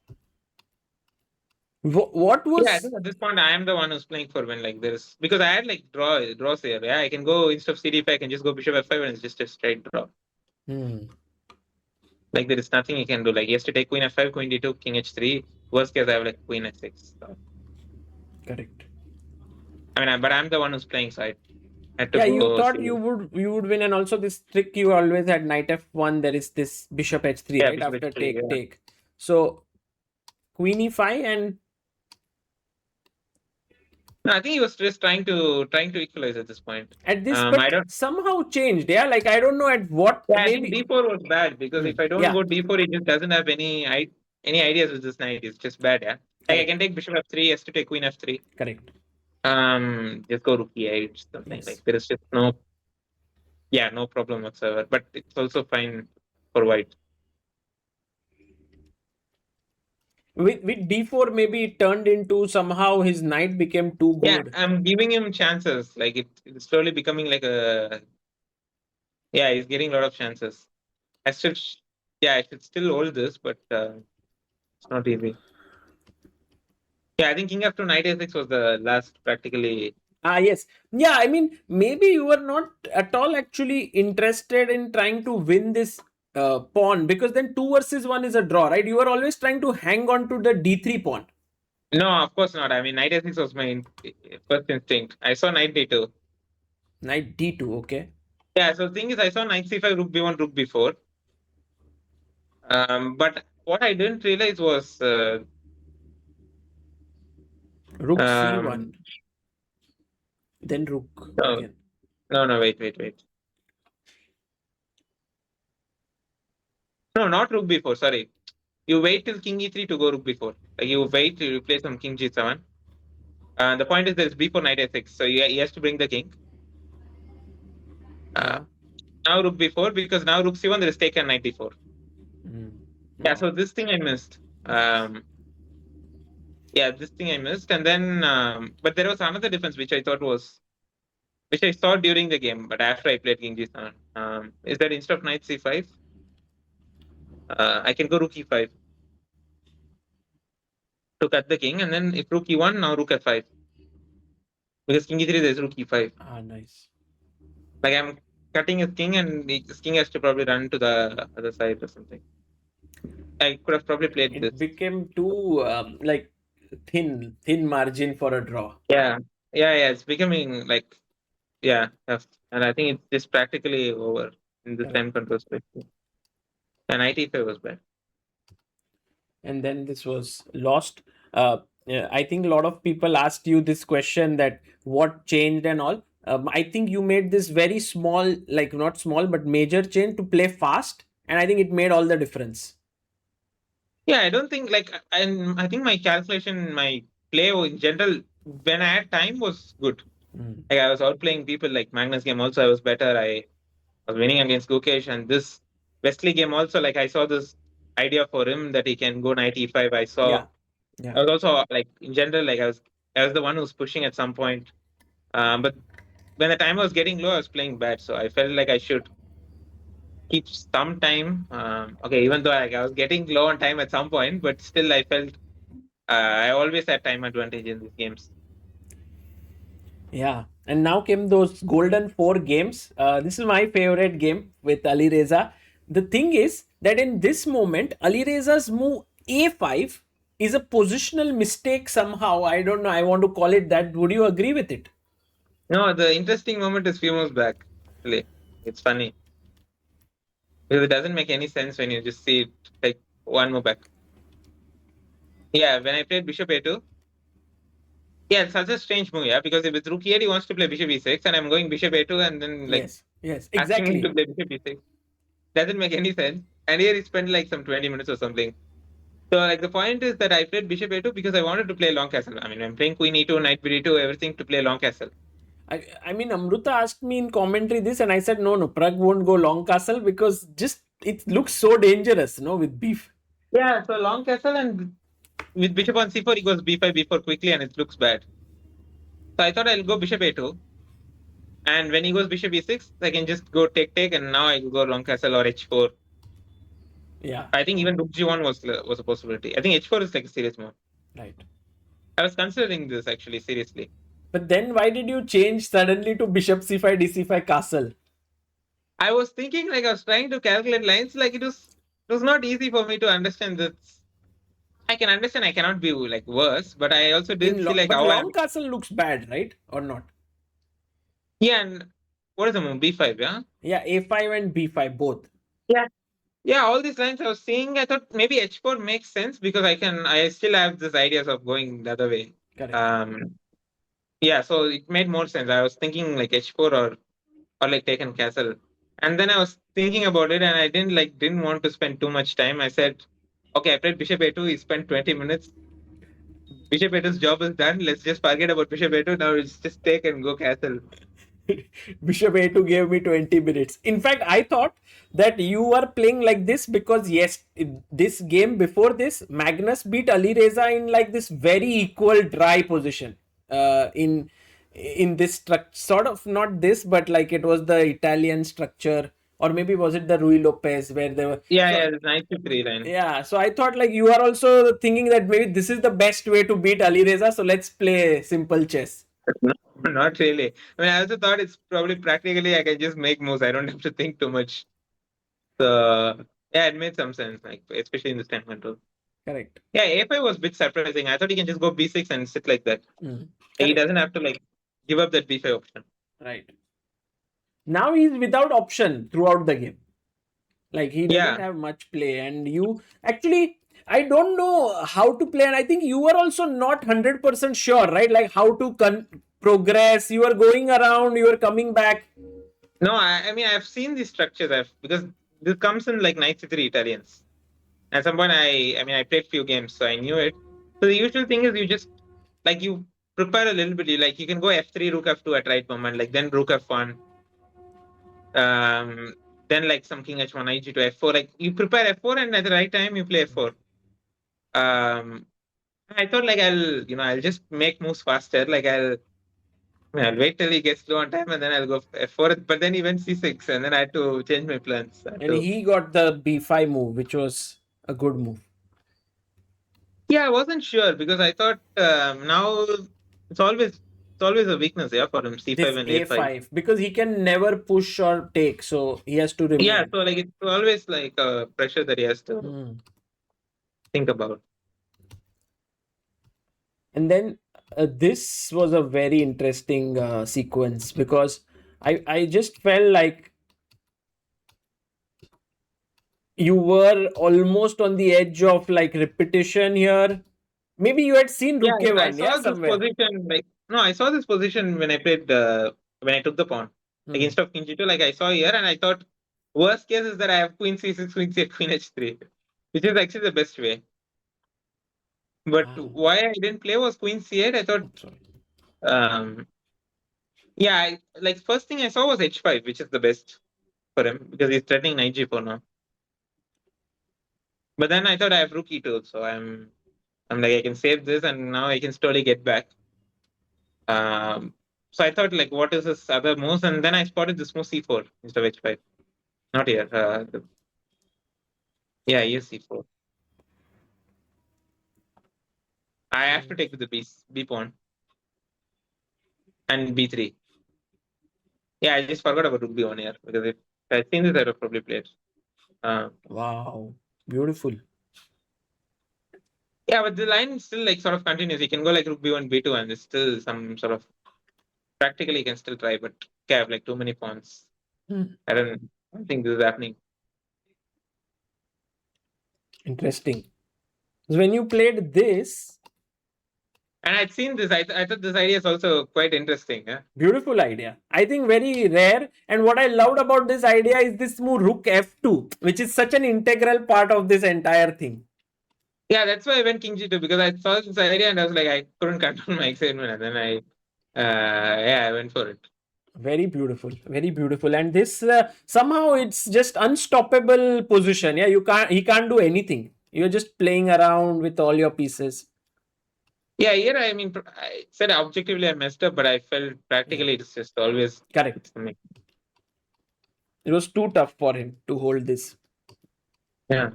What was? Yeah, I think at this point I am the one who's playing for win. Like there's because I had like draws here. Yeah, I can go instead of cd5, I can just go bishop f5 and it's just a straight draw. Like there is nothing you can do. Like yesterday, queen f5, queen d2, king h3. Worst case, I have like queen h6. So. Correct. I mean, but I'm the one who's playing, so I had to Yeah, go. you thought you would win, and also this trick you always had knight f1. There is this bishop h3 Yeah, right bishop after h3, take. So queen e5 and no, I think he was just trying to equalize at this point. at this, I but don't. somehow changed. Yeah, like I don't know at what. Yeah, I maybe think d4 was bad because if I don't yeah. go d4, he just doesn't have any ideas with this knight. It's just bad. Yeah, like I can take bishop f3, he has to take queen f3. Correct. Just go rook e8, something like there is just no problem whatsoever. But it's also fine for white. With d4, maybe it turned into somehow his knight became too good. Yeah, I'm giving him chances. Like it's slowly becoming like a. Yeah, he's getting a lot of chances. I should still hold this, but it's not easy. Yeah, I think king f2 knight a6 was the last practically. Yes. Yeah, I mean, maybe you were not at all actually interested in trying to win this pawn because then 2 versus 1 is a draw, right? You were always trying to hang on to the d3 pawn. No, of course not. I mean, knight a6 was my first instinct. I saw knight d2. Knight d2, okay. Yeah, so the thing is, I saw knight c5, rook b1, rook b4. But what I didn't realize was rook c1. Then rook again. No, wait. No, not rook b4, sorry. You wait till king e3 to go rook b4. Like you wait till you play some king g7. The point is there's b4 knight a6, so he has to bring the king. Now rook b4, because now rook c1 there is taken knight d4. Yeah, so this thing I missed. This thing I missed, and then but there was another difference which I thought was which I saw during the game, but after I played King G7, is that instead of knight c5, I can go rook e5 to cut the king, and then if rook e1, now rook f5. Because king e3, there's rook e5. Ah, nice. Like I'm cutting his king, and his king has to probably run to the other side or something. I could have probably played this. It became too like thin margin for a draw. Yeah. It's becoming like tough. And I think it's just practically over in the Correct. time control space. And knight e5 was bad. And then this was lost. Yeah, I think a lot of people asked you this question, that what changed and all. I think you made this very small, like not small, but major change to play fast. And I think it made all the difference. Yeah, I don't think I think my calculation, my play in general, when I had time was good. Mm. Like I was outplaying people. Like Magnus game also, I was better. I was winning against Gukesh, and this Wesley game also. Like I saw this idea for him that he can go knight e5. I saw. Yeah. I was also like in general, like I was the one who was pushing at some point. But when the time was getting low, I was playing bad, so I felt like I should keep some time. Okay, even though like, I was getting low on time at some point, but still I felt I always had time advantage in these games. Yeah. And now came those golden 4 games. This is my favorite game with Alireza. The thing is that in this moment, Alireza's move a5 is a positional mistake somehow. I don't know. I want to call it that. Would you agree with it? No, the interesting moment is few moves back. Really, it's funny because it doesn't make any sense when you just see it like one move back. Yeah, when I played Bishop A2, yeah, it's such a strange move. Yeah, because if it's Rook E8, he wants to play Bishop E6, and I'm going Bishop A2, and then like Yes, asking him exactly. to play Bishop E6 doesn't make any sense. And here he spent like some 20 minutes or something. So like the point is that I played Bishop A2 because I wanted to play long castle. I mean, I'm playing Queen E2, Knight B2, everything to play long castle. I mean, Amruta asked me in commentary this, and I said, no, Pragg won't go long castle because just it looks so dangerous, with beef. Yeah, so long castle, and with Bishop on C4, he goes B5, B4 quickly, and it looks bad. So I thought I'll go Bishop A2. And when he goes Bishop E6, I can just go take, and now I will go long castle or H4. Yeah. I think even Rook G1 was a possibility. I think H4 is like a serious move. Right. I was considering this actually seriously. But then why did you change suddenly to Bishop C5, DC5 castle? I was thinking, like I was trying to calculate lines, like it was not easy for me to understand this. I can understand I cannot be like worse, but I also didn't see like but how long castle looks bad, right? Or not? Yeah, and what is the move? B5, yeah? Yeah, A5 and B5 both. Yeah, all these lines I was seeing, I thought maybe H4 makes sense because I still have this ideas of going the other way. Correct. Yeah, so it made more sense. I was thinking like H4 or like taken castle. And then I was thinking about it and I didn't want to spend too much time. I said, okay, I played Bishop A2, he spent 20 minutes. Bishop A2's job is done. Let's just forget about Bishop A2. Now it's just take and go castle. Bishop A2 gave me 20 minutes. In fact, I thought that you were playing like this because yes, this game before this, Magnus beat Alireza in like this very equal dry position. In this structure, sort of not this, but like it was the Italian structure, or maybe was it the Rui Lopez where they were. Yeah, the knight to 3 line. Yeah, so I thought like you are also thinking that maybe this is the best way to beat Alireza, so let's play simple chess. No, not really. I mean, I also thought it's probably practically I can just make moves. I don't have to think too much. So yeah, it made some sense, like especially in this time control. Correct. Yeah, A5 was a bit surprising. I thought he can just go B6 and sit like that. He doesn't have to like give up that B5 option. Right. Now he's without option throughout the game. Like he doesn't have much play, and you actually. I don't know how to play, and I think you were also not 100% sure, right? Like how to progress. You are going around, you are coming back. No, I mean I've seen these structures. Because this comes in like knight c3 Italians. At some point, I played few games, so I knew it. So the usual thing is you just like you prepare a little bit. You can go f3, rook f2 at right moment, like then rook f1. Then like some king h1, knight g2, f4. Like you prepare f4, and at the right time you play f4. I thought like I'll just make moves faster. Like I'll wait till he gets low on time and then I'll go F4. But then he went C6 and then I had to change my plans. And he got the B5 move, which was a good move. Yeah, I wasn't sure because I thought now it's always a weakness, yeah, for him, C5 This and A5. A5, because he can never push or take, so he has to remain. Yeah, so like it's always like a pressure that he has to think about. And then this was a very interesting sequence, because I just felt like you were almost on the edge of like repetition here. Maybe you had seen Yeah, Rook I A1, saw this somewhere. position I saw this position when I played when I took the pawn. Like instead of King G2, like I saw here and I thought worst case is that I have Queen C6, Queen C8, Queen H3, which is actually the best way. But why I didn't play was Queen C8. I thought like first thing I saw was H5, which is the best for him because he's threatening knight G4 now. But then I thought I have Rook E2, so I'm like I can save this and now I can slowly get back. So I thought like what is this other moves, and then I spotted this move C4 instead of H5. Not here. Here's C4. I have to take with the B pawn and B3. Yeah, I just forgot about Rook B1 here because if I'd seen this, I'd have probably played. Wow, beautiful. Yeah, but the line still like sort of continues. You can go like Rook B1, B2, and there's still some sort of practically you can still try, but I have like too many pawns. I don't think this is happening. Interesting. So when you played this, and I'd seen this, I thought this idea is also quite interesting. Yeah? Beautiful idea. I think very rare. And what I loved about this idea is this move Rook F2, which is such an integral part of this entire thing. Yeah, that's why I went King G2 because I saw this idea and I was like, I couldn't control my excitement, and then I went for it. Very beautiful, very beautiful. And this somehow it's just unstoppable position. Yeah, he can't do anything. You're just playing around with all your pieces. Yeah, here I mean, I said objectively I messed up, but I felt practically it's just always correct. It was too tough for him to hold this. Yeah.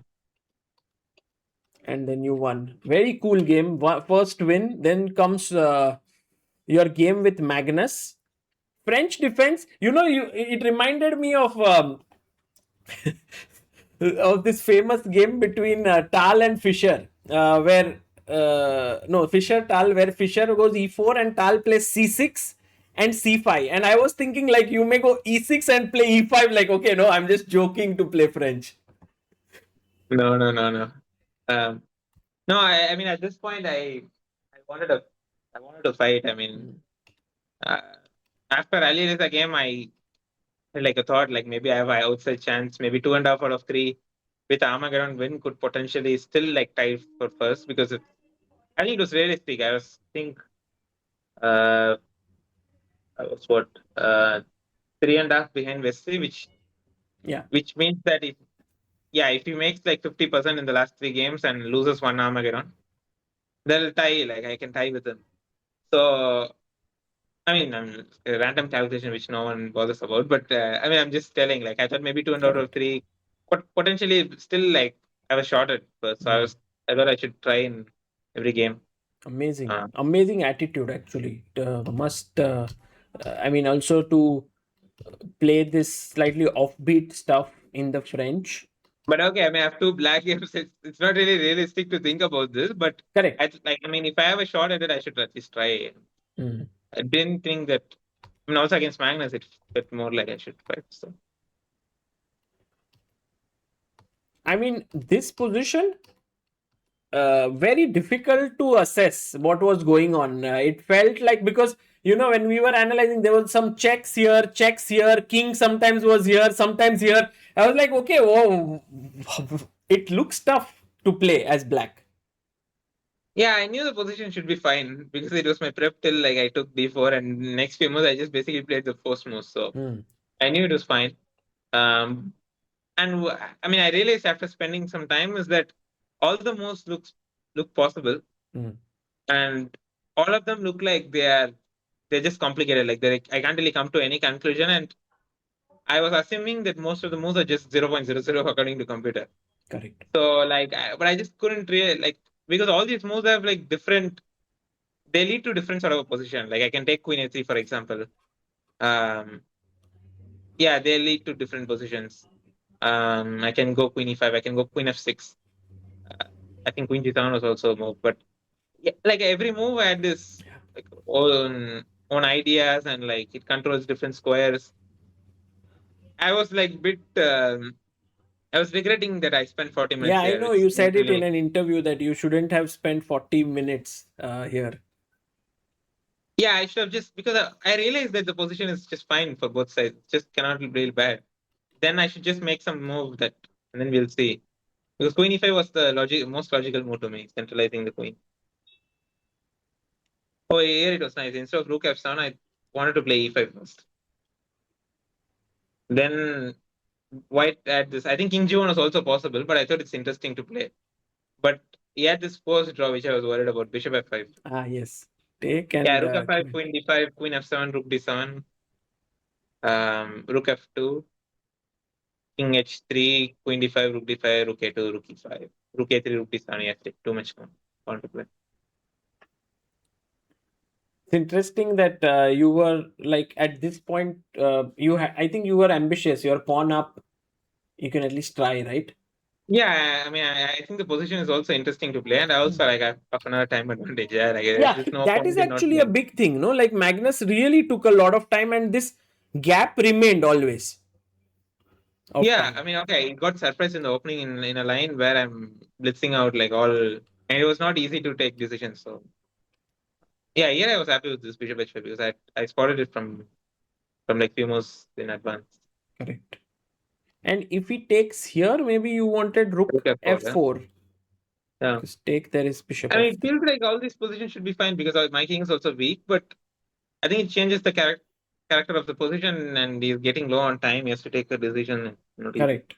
And then you won. Very cool game. First win. Then comes your game with Magnus. French defense. It reminded me of of this famous game between Tal and Fischer, where Fischer-Tal, where Fischer goes E4 and Tal plays C6 and C5. And I was thinking like you may go E6 and play E5. Like, okay, no, I'm just joking to play French. No. No, I mean at this point I wanted to fight. I mean, after Alireza game, I had like a thought like maybe I have an outside chance, maybe 2.5 out of 3 with Armageddon win could potentially still like tie for first because I think it was realistic. I was 3.5 behind Wesley, which means that if he makes like 50% in the last 3 games and loses one Armageddon, they'll tie. Like I can tie with him. So I mean, a random calculation which no one bothers about, but I mean, I'm just telling. Like I thought maybe 2 out of 3, but potentially still like I was short at first. So I thought I should try in every game. Amazing, amazing attitude actually. I mean, also to play this slightly offbeat stuff in the French. But okay, I mean, I have 2 black games. It's not really realistic to think about this, but correct. I mean, if I have a shot at it, I should at least try. I didn't think that. I mean, also against Magnus, it felt more like I should fight. So. I mean, this position, very difficult to assess what was going on. It felt like because when we were analyzing, there was some checks here, king sometimes was here, sometimes here. I was like, okay, whoa, it looks tough to play as black. Yeah, I knew the position should be fine because it was my prep till like I took d4 and next few moves I just basically played the first move. So I knew it was fine. And I mean, I realized after spending some time is that all the moves look possible. And all of them look like they are they're just complicated. Like I can't really come to any conclusion, and I was assuming that most of the moves are just 0.00 according to computer. Correct. So like, but I just couldn't really like, because all these moves have like different. They lead to different sort of a position. Like I can take Queen A3 for example. Yeah, they lead to different positions. I can go Queen E5. I can go Queen F6. I think Queen G7 was also a move, but yeah, like every move had this like own ideas, and like it controls different squares. I was like bit. I was regretting that I spent 40 minutes Yeah, I here, know which you said it in really. an interview that you shouldn't have spent 40 minutes here. Yeah, I should have just, because I realized that the position is just fine for both sides. Just cannot be real bad. Then I should just make some move that, and then we'll see. Because Queen E5 was the most logical move to me, centralizing the queen. Oh, here it was nice. Instead of Rook F7, I wanted to play E5 first. Then White had this. I think King G1 was also possible, but I thought it's interesting to play. But he had this forced draw, which I was worried about. Bishop F5. Ah, yes. Take Yeah, and Rook F5, Queen D5, Queen F7, Rook D7, Rook F2, King H3, Queen D5, Rook D5, Rook A2, Rook E5, Rook A3, Rook D7. Yeah, too much fun to play. It's interesting that you were like at this point, I think you were ambitious. You're pawn up. You can at least try, right? Yeah, I mean, I think the position is also interesting to play, and I also like have half an hour time advantage. Yeah, like Yeah, there's no that point is in not actually a playing. big thing, no? Like Magnus really took a lot of time, and this gap remained always of Yeah, time. I mean, okay, it got surprised in the opening in a line where I'm blitzing out like all, and it was not easy to take decisions. So yeah, here I was happy with this Bishop H5 because I spotted it from like few moves in advance. Correct. And if he takes here, maybe you wanted Rook rook F4, yeah. f4. Yeah. Because take there is bishop I mean, it f3. feels like all these positions should be fine because my king is also weak, but I think it changes the character of the position, and he's getting low on time. He has to take a decision. Not easy. Correct.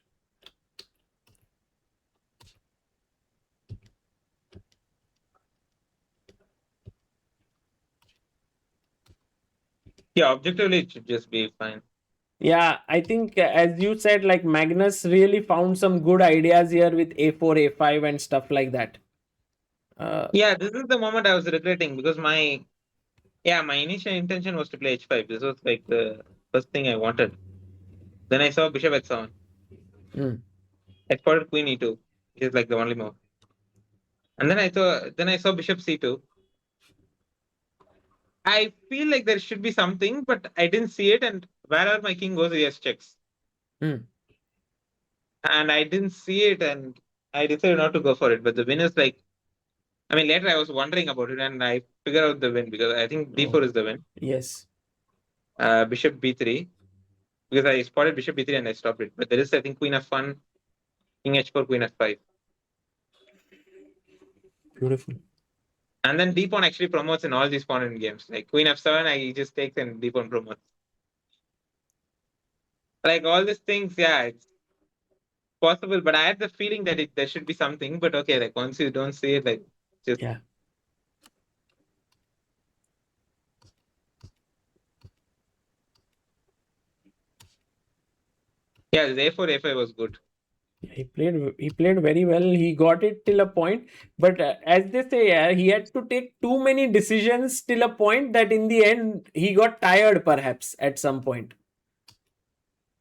Yeah, objectively it should just be fine. Yeah, I think as you said, like Magnus really found some good ideas here with a4, a5 and stuff like that. Yeah, this is the moment I was regretting because my initial intention was to play h5. This was like the first thing I wanted. Then I saw bishop h7. Mm. I spotted queen e2, which is like the only move. And then I saw bishop c2. I feel like there should be something, but I didn't see it. And wherever my king goes, he has checks. Mm. And I didn't see it, and I decided not to go for it. But the win is like, I mean, later I was wondering about it, and I figured out the win because I think d4 Oh, is the win. yes. Bishop b3, because I spotted bishop b3 and I stopped it. But there is, I think, queen f1, king h4, queen f5. Beautiful. And then d pawn actually promotes in all these pawn in games. Like queen f7, I just takes and d pawn promotes. Like all these things, yeah, it's possible. But I had the feeling that there should be something. But okay, like once you don't see it, like just Yeah. yeah, this a4 a5 was good. He played very well. He got it till a point, but as they say, he had to take too many decisions till a point that in the end he got tired, perhaps at some point.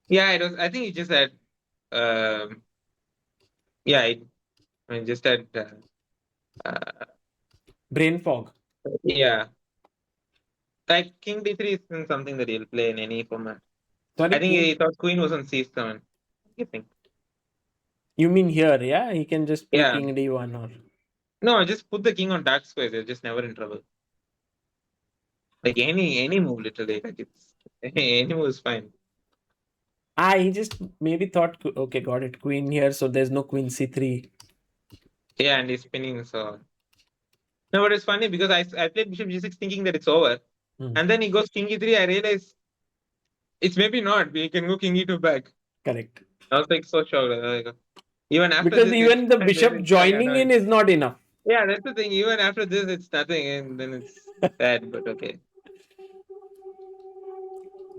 Yeah, it was. I think he just had. Um, yeah, I mean, just had. Brain fog. Yeah, like king d3 isn't something that he'll play in any format. Sorry, I think King. he thought queen was on c7. You think? You mean here? Yeah, he can just play Yeah. King d1 or. No, just put the king on dark squares. You're just never in trouble. Like any move, literally. Like it's any move is fine. He just maybe thought, okay, got it, queen here, so there's no queen c3. Yeah, and he's spinning. So no, but it's funny because I played bishop g6 thinking that it's over, and then he goes king e3. I realize it's maybe not. We can go king e2 back. Correct. I was like so shocked. Like, even after Because this, even the it's bishop like joining in annoying. is not enough. Yeah, that's the thing. Even after this, it's nothing, and then it's sad. But okay.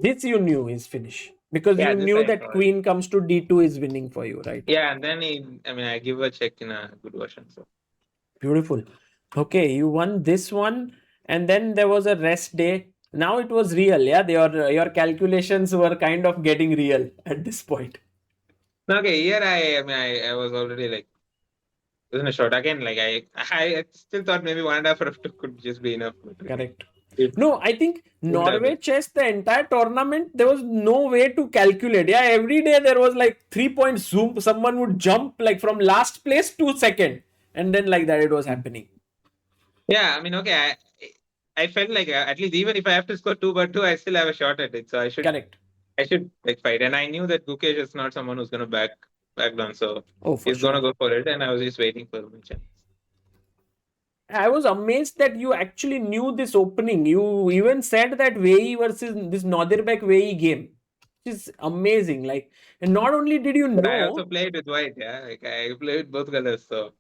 This you knew is finish because Yeah, you this knew I that saw it. queen comes to d2 is winning for you, right? Yeah, and then I give a check in a good version. So Beautiful. Okay, you won this one, and then there was a rest day. Now it was real, yeah. Your calculations were kind of getting real at this point. okay, here I was already like it wasn't a short again. Like I still thought maybe 1.5 or 2 could just be enough. But okay, Correct. it No, I think didn't Norway happen. Chess, the entire tournament, there was no way to calculate. Yeah, every day there was like 3 point zoom. Someone would jump like from last place to second, and then like that it was happening. Yeah, I mean, okay, I felt like at least even if I have to score 2 by 2, I still have a shot at it. So Correct. I should like fight. And I knew that Gukesh is not someone who's gonna back down, so Oh, for he's gonna sure. go for it. And I was just waiting for my chance. I was amazed that you actually knew this opening. You even said that Wei versus this Nordirbeck Wei game, which is amazing. Like, and not only did you But I also know played with white, yeah. Like I played with both colors, so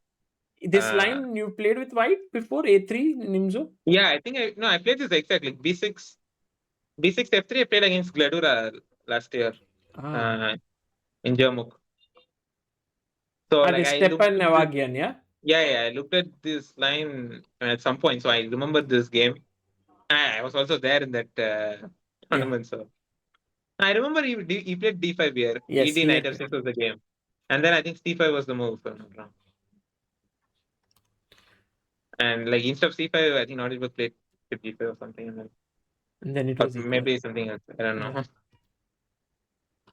this uh line, you played with white before a3 Nimzo. yeah, I think I played this exactly like B6 F3. I played against Gladura last year Ah, uh in Jermuk. So like this I looked Stepan at this, Navagian, yeah. yeah, I looked at this line at some point, so I remembered this game. I was also there in that Yeah. tournament, so I remember he played D5 here. Yes, ED he Knight had F6 played. was the game, and then I think C5 was the move. If I'm not wrong. And like instead of C5, I think not even played D5 or something, And then it or was equal. maybe something else. I don't know. Yeah.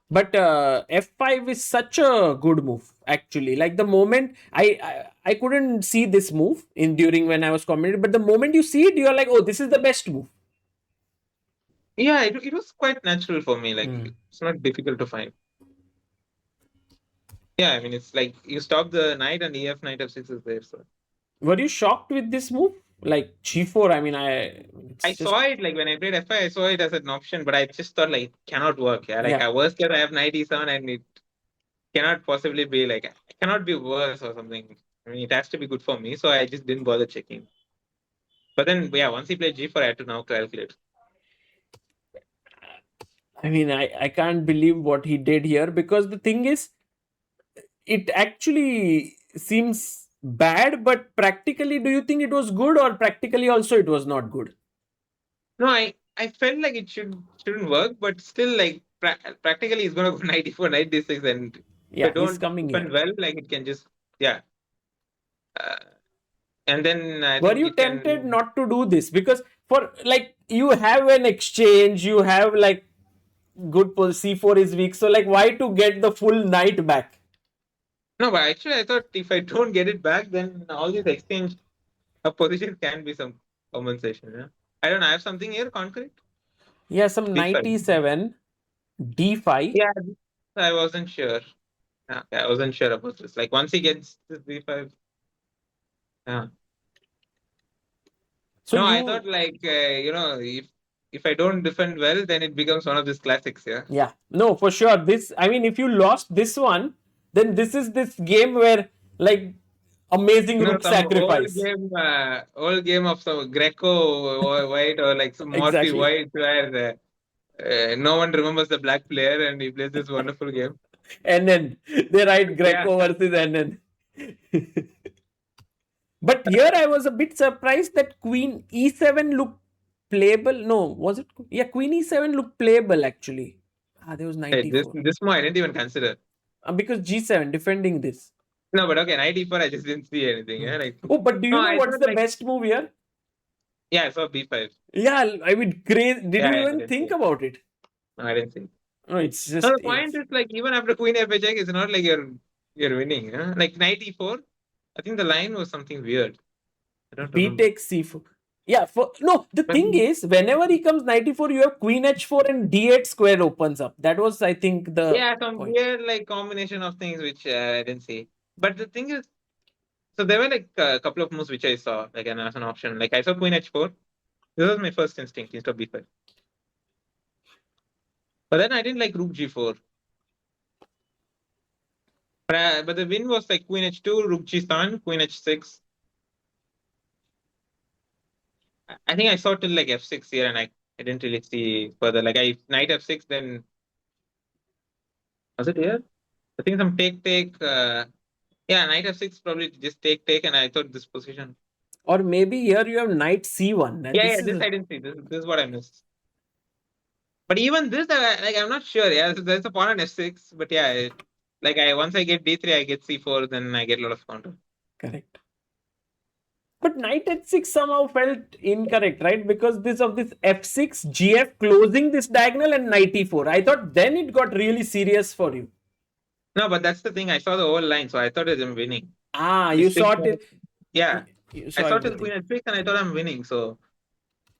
But f5 is such a good move actually. Like the moment I couldn't see this move in during when I was commenting, but the moment you see it, you are like, oh, this is the best move. Yeah, it was quite natural for me. Like Hmm. it's not difficult to find. Yeah, I mean it's like you stop the knight and EF Knight F6 is there. So Were you shocked with this move? Like g4, I mean, I it's saw just it like when I played F5, I saw it as an option, but I just thought like it cannot work. Yeah, like yeah. at worst case I have knight E7 and it cannot possibly be like it cannot be worse or something. I mean, it has to be good for me, so I just didn't bother checking. But then, yeah, once he played G4, I had to now calculate. I mean, I can't believe what he did here because the thing is, it actually seems bad, but practically, do you think it was good or practically also it was not good? No, I felt like it shouldn't work, but still, like practically, he's gonna go 94, 96, and if I Yeah, he's don't coming here. defend well, like it can just yeah. Uh, and then I Were think you it tempted can. not to do this? Because for like you have an exchange, you have like c4 is weak. So like why to get the full knight back? No, but actually, I thought if I don't get it back, then all these exchange of positions can be some compensation. Yeah. I don't know. I have something here concrete. Yeah, some knight B5. e7, d5. Yeah, I wasn't sure. Yeah, I wasn't sure about this. Like once he gets this B5, yeah. So No, I you, thought like if I don't defend well, then it becomes one of these classics. Yeah. yeah, no, for sure. This, I mean, if you lost this one, then this is this game where like amazing You know, rook some sacrifice. old game of some Greco white or like some Morphy Exactly. white where no one remembers the black player and he plays this wonderful game. NN. They write Yeah. Greco versus NN. But here I was a bit surprised that Queen E7 looked playable. No, was it? Yeah, Queen E7 looked playable actually. Ah, there was Hey, this 94. this more I didn't even consider. Because G7 defending this. No, but okay, 94 I just didn't see anything. Hmm. Yeah, like Oh, but do no, you know I what's thought the like best move here? yeah, I saw B5. Yeah, I mean, crazy. Did Yeah, you I even didn't see think it. about it? No, I didn't see it. No, it's No, just the point is like even after Queen F8 check, it's not like you're winning. Huh? Like 94, I think the line was something weird. I don't B remember. takes C4. Yeah, for no, the But thing is, whenever he comes 94, you have Queen H4 and D8 square opens up. That was, I think, the yeah, some point. weird like combination of things which I didn't see. But the thing is, so there were like a couple of moves which I saw like as an option. Like I saw Queen H4. This was my first instinct instead of B5. But then I didn't like Rook G4. But the win was like Queen H2, Rook G7, Queen H6. I think I saw till like F6 here and I I didn't really see further. Like knight f6, then was it here? I think some take. Yeah, knight f6 probably just take, and I thought this position. Or maybe here you have knight c1. And Yeah, this this is I didn't see. This is what I missed. But even this, I'm not sure. Yeah, there's a pawn on f6. But yeah, once I get d3, I get c4, then I get a lot of counter. correct. But knight h6 somehow felt incorrect, right? Because this f6, gf closing this diagonal and knight e4. I thought then it got really serious for you. No, but that's the thing. I saw the whole line, so I thought I'm winning. You saw it. Yeah, You I saw saw it everything. queen h6, and I thought I'm winning. So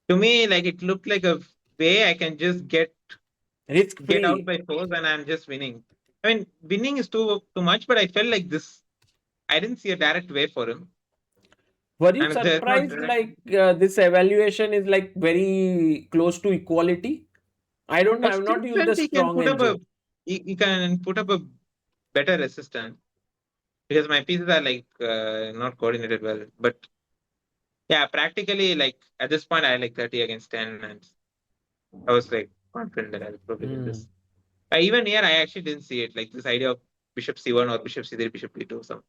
to me, like it looked like a way I can just get Risk out free. by force, and I'm just winning. I mean, winning is too much, but I felt like this. I didn't see a direct way for him. Were you And there's no surprised direct. this evaluation is like very close to equality? I don't know. I I've still not used felt the strong engine. he can put up a better resistance because my pieces are not coordinated well. But yeah, practically like at this point I like 30 against 10, and I was like confident that I would probably win this. Even here I actually didn't see it like this idea of bishop c1 or bishop c3, bishop d2 or something.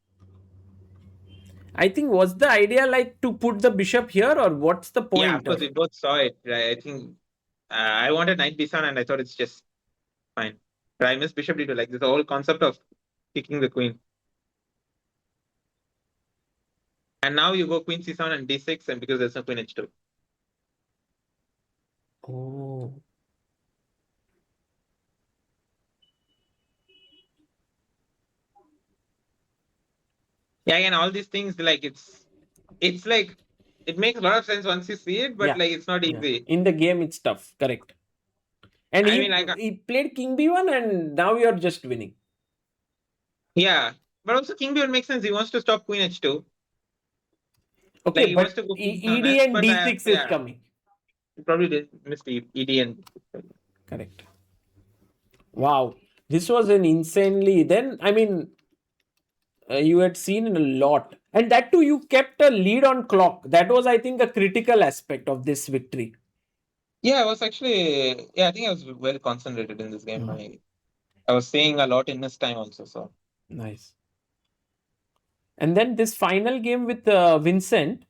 I think was the idea like to put the bishop here, or what's the point? Yeah, of course we both saw it. I think I wanted knight b7 and I thought it's just fine. But I missed bishop d2, like this whole concept of kicking the queen. And now you go queen c7 and d6, and because there's no queen h2. Oh. Yeah, again, all these things like it's like it makes a lot of sense once you see it, but Yeah. like it's not Yeah. easy. In the game, it's tough. Correct. And I mean, like he played king b1, and now you're just winning. yeah, but also king b1 makes sense. He wants to stop queen h2. Okay, Like he wants but to go queen ED f, and but d6 is yeah, coming. he probably did miss the ed and Correct. Wow, this was an insanely. Then I mean, you had seen a lot, and that too, you kept a lead on clock. That was, I think, a critical aspect of this victory. yeah, I was actually I think I was well concentrated in this game. I was saying a lot in this time also. So Nice. And then this final game with Vincent,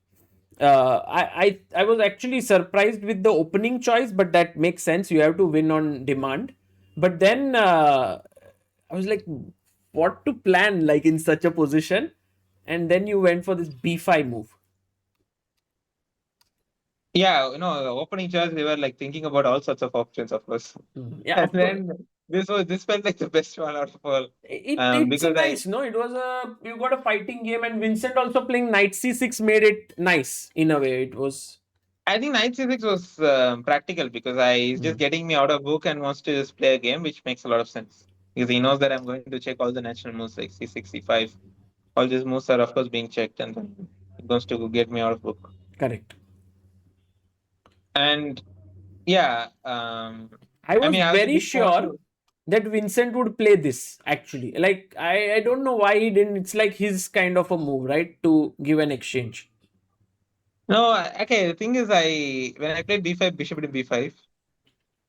I was actually surprised with the opening choice, but that makes sense. You have to win on demand. But then I was like, what to plan like in such a position? And then you went for this b5 move. yeah, the opening choice we were like thinking about all sorts of options, of course. Yeah, And of course. then this felt like the best one out of all. It's a Because nice, no? It was you got a fighting game, and Vincent also playing knight c6 made it nice in a way. It was. I think knight c6 was practical because he's just getting me out of book and wants to just play a game, which makes a lot of sense. Because he knows that I'm going to check all the natural moves like c6, c5. All these moves are of course being checked, and then he wants to get me out of book. Correct. And yeah, I was also very didn't want sure to. that Vincent would play this actually. Like I don't know why he didn't. It's like his kind of a move, right? To give an exchange. No, okay. The thing is, when I played b5, bishop to b5,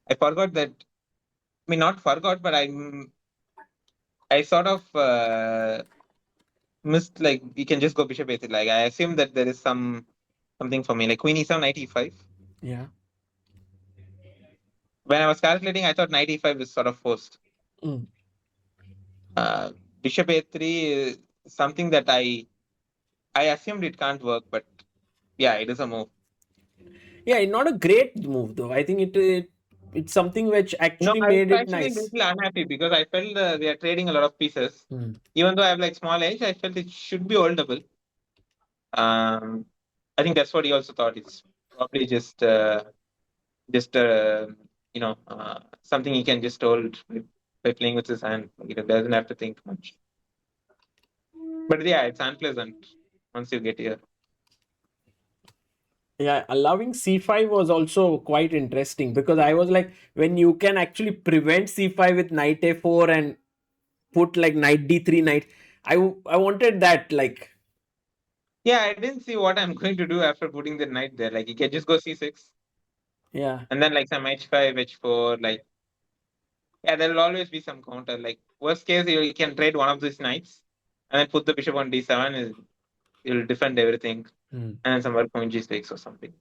I forgot that. I mean, not forgot, but I sort of missed like you can just go bishop a3. Like I assume that there is something for me like queen e7, knight e5. Yeah. When I was calculating, I thought knight e5 is sort of forced. Mm. Bishop a3 is something that I assumed it can't work, but yeah, it is a move. Yeah, not a great move though. I think it's something which No, actually I was made it actually a nice. little unhappy because I felt we are trading a lot of pieces. Even though I have like small edge, I felt it should be holdable. I think that's what he also thought. It's probably just something he can just hold by playing with his hand. He doesn't have to think much. But yeah, it's unpleasant once you get here. Yeah, allowing c5 was also quite interesting because I was like, when you can actually prevent c5 with knight a4 and put like knight d3 knight, I wanted that like. Yeah, I didn't see what I'm going to do after putting the knight there. Like, you can just go c6. Yeah. And then like some h5, h4, like yeah, there will always be some counter. Like worst case, you can trade one of these knights and then put the bishop on d7. You'll defend everything, Hmm. and then some work on g6 or something.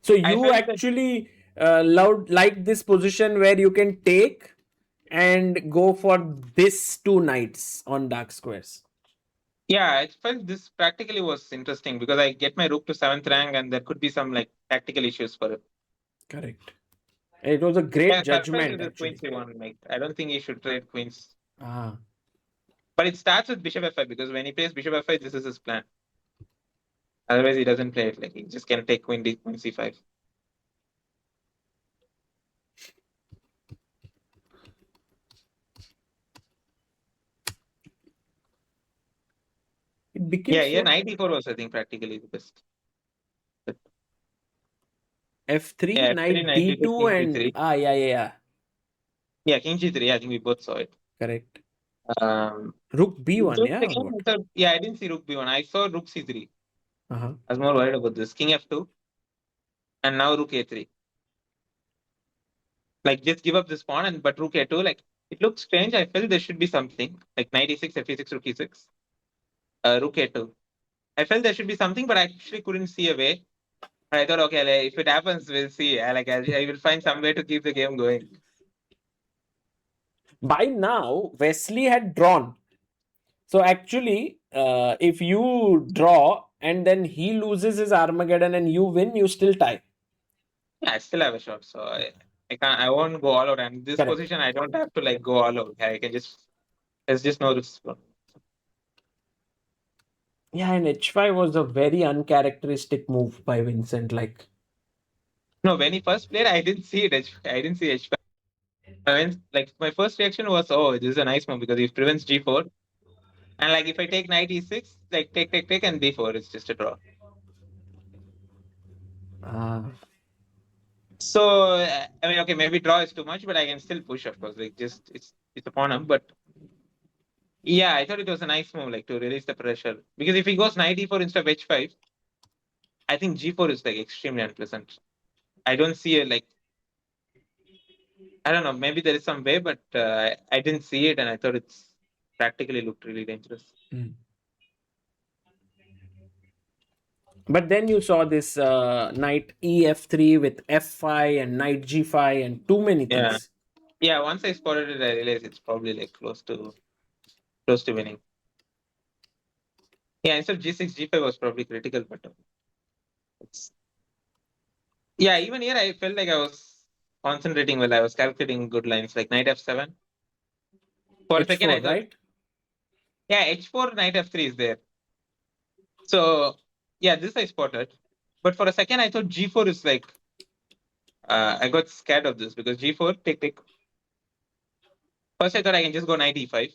So I you felt that actually like this position where you can take and go for this two knights on dark squares. yeah, I felt this practically was interesting because I get my rook to seventh rank, and there could be some like tactical issues for it. Correct. It was a Yeah, great so I felt judgment with this queen actually. c1, like I don't think he should trade queens. Ah. But it starts with bishop f5 because when he plays bishop f5, this is his plan. Otherwise, he doesn't play it. Like he just can take queen d, queen c5. It became Yeah, yeah, so knight e4 was I think practically the best. But, f3, yeah, f3, knight knight d2, d2 king and g3. yeah. Yeah, king g3. I think we both saw it. Correct. Um, Rook b1, so yeah, or second, what? yeah, I didn't see rook b1. I saw rook c3. Uh-huh. I was more worried about this. King f2 and now rook a3. Like just give up this pawn and but rook a2. Like it looks strange. I felt there should be something like knight e6, f6, rook e6, rook a2. I felt there should be something, but I actually couldn't see a way. And I thought, okay, like, if it happens, we'll see. I will find some way to keep the game going. By now, Wesley had drawn. So actually, if you draw and then he loses his Armageddon and you win, you still tie. Yeah, I still have a shot, so I can't. I won't go all out. And this Correct. position, I don't have to like go all out. I can just. There's just no risk. Yeah, and h5 was a very uncharacteristic move by Vincent. Like, No, when he first played, I didn't see it. I didn't see h5. I mean, like my first reaction was, oh, this is a nice move because it prevents g4. And like if I take knight e6, like take, and b4, it's just a draw. uh, So I mean, okay, maybe draw is too much, but I can still push, of course. Like just it's a pawn up, but yeah, I thought it was a nice move, like to release the pressure. Because if he goes knight e4 instead of h5, I think g4 is like extremely unpleasant. I don't see it like I don't know. Maybe there is some way, but I didn't see it, and I thought it's practically looked really dangerous. mm. But then you saw this knight ef3 with f5 and knight g5 and too many Yeah, things. yeah. Once I spotted it, I realized it's probably like close to winning. Yeah, instead of g6, g5 was probably critical, but it's yeah. Even here, I felt like I was concentrating well. I was calculating good lines, like knight f7. For a second, I h4, thought, right? yeah, h4, knight f3 is there. So yeah, this I spotted. But for a second, I thought g4 is like I got scared of this because g4 take. First, I thought I can just go knight e5.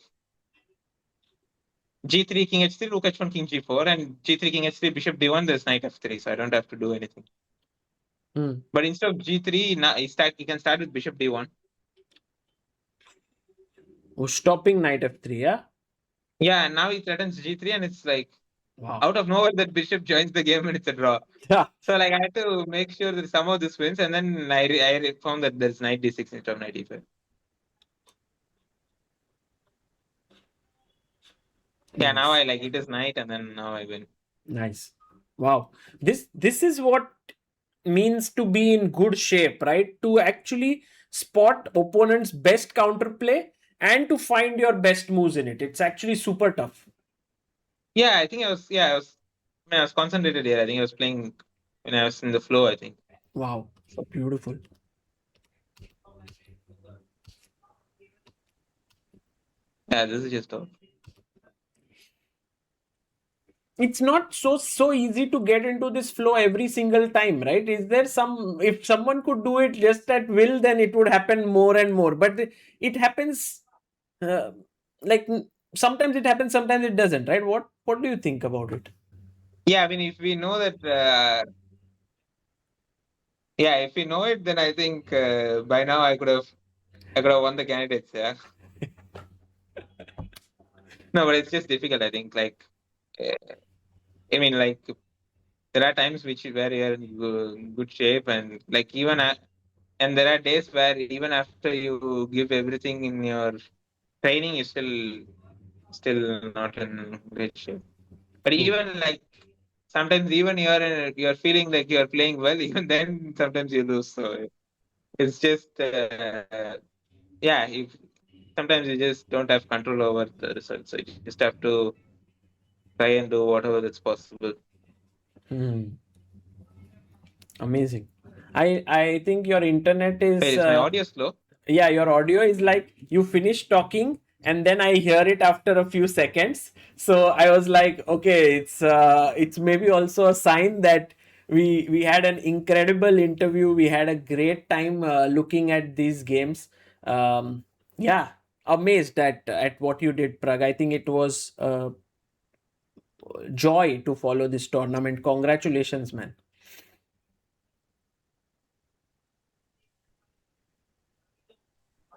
G3, king h3, rook h1, king g4, and g3, king h3, bishop d1. There's knight f3, so I don't have to do anything. Mm. But instead of g3, now he can start with bishop d1. Oh, stopping knight f3, yeah? Yeah, and now he threatens g3, and it's like Wow. out of nowhere that bishop joins the game and it's a draw. Yeah. So like I had to make sure that somehow this wins, and then I found that there's knight d6 instead of knight e5. Yeah, now Nice. I like it is knight, and then now I win. Nice. Wow. This is what means to be in good shape, right? To actually spot opponent's best counterplay and to find your best moves in it. It's actually super tough. Yeah, I think I was. Yeah, I was concentrated here. I think I was playing when I was in the flow. I think. Wow. Beautiful. Yeah, this is just tough. It's not so easy to get into this flow every single time, right? Is there some, if someone could do it just at will, then it would happen more and more, but it happens uh, like sometimes it happens, sometimes it doesn't, right? What do you think about it? Yeah, I mean, if we know that, yeah, if we know it, then I think by now I could have won the candidates. Yeah. No, but it's just difficult. I think, like, uh, I mean, like, there are times where you're in good shape, and like and there are days where even after you give everything in your training, you still not in great shape. But True. even like sometimes even you're feeling like you're playing well, even then sometimes you lose. So it's just yeah, if sometimes you just don't have control over the results. So you just have to try and do whatever that's possible. Hmm. Amazing. I think your internet Wait, is is my audio slow? yeah, your audio is like you finish talking and then I hear it after a few seconds. So I was like, okay, it's maybe also a sign that we had an incredible interview. We had a great time looking at these games. Yeah, amazed at what you did, Pragg. I think it was joy to follow this tournament. Congratulations, man.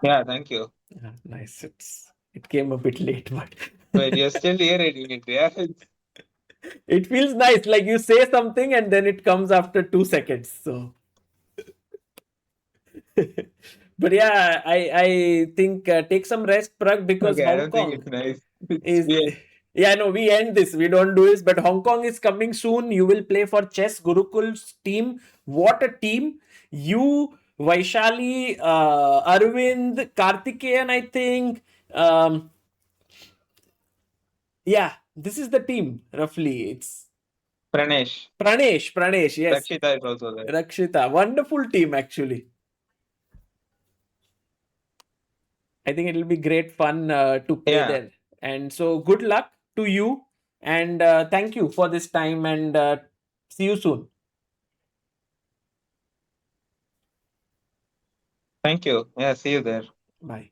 Yeah, thank you. Yeah, nice. It came a bit late, but Wait, you're still here reading it, yeah? it feels nice. Like you say something and then it comes after 2 seconds. So, but yeah, I think take some rest, Pragg, because Okay, I Hong don't think Kong it's nice. It's is. weird. Yeah, no, we end this. We don't do this, but Hong Kong is coming soon. You will play for Chess Gurukul's team. What a team! You, Vaishali, Arvind, Karthikeyan, I think. Yeah, this is the team roughly. It's Pranesh. Pranesh, yes. Rakshita is also there. Rakshita, wonderful team actually. I think it'll be great fun to play Yeah, there. And so good luck to you and thank you for this time and see you soon. thank you. Yeah, see you there. Bye.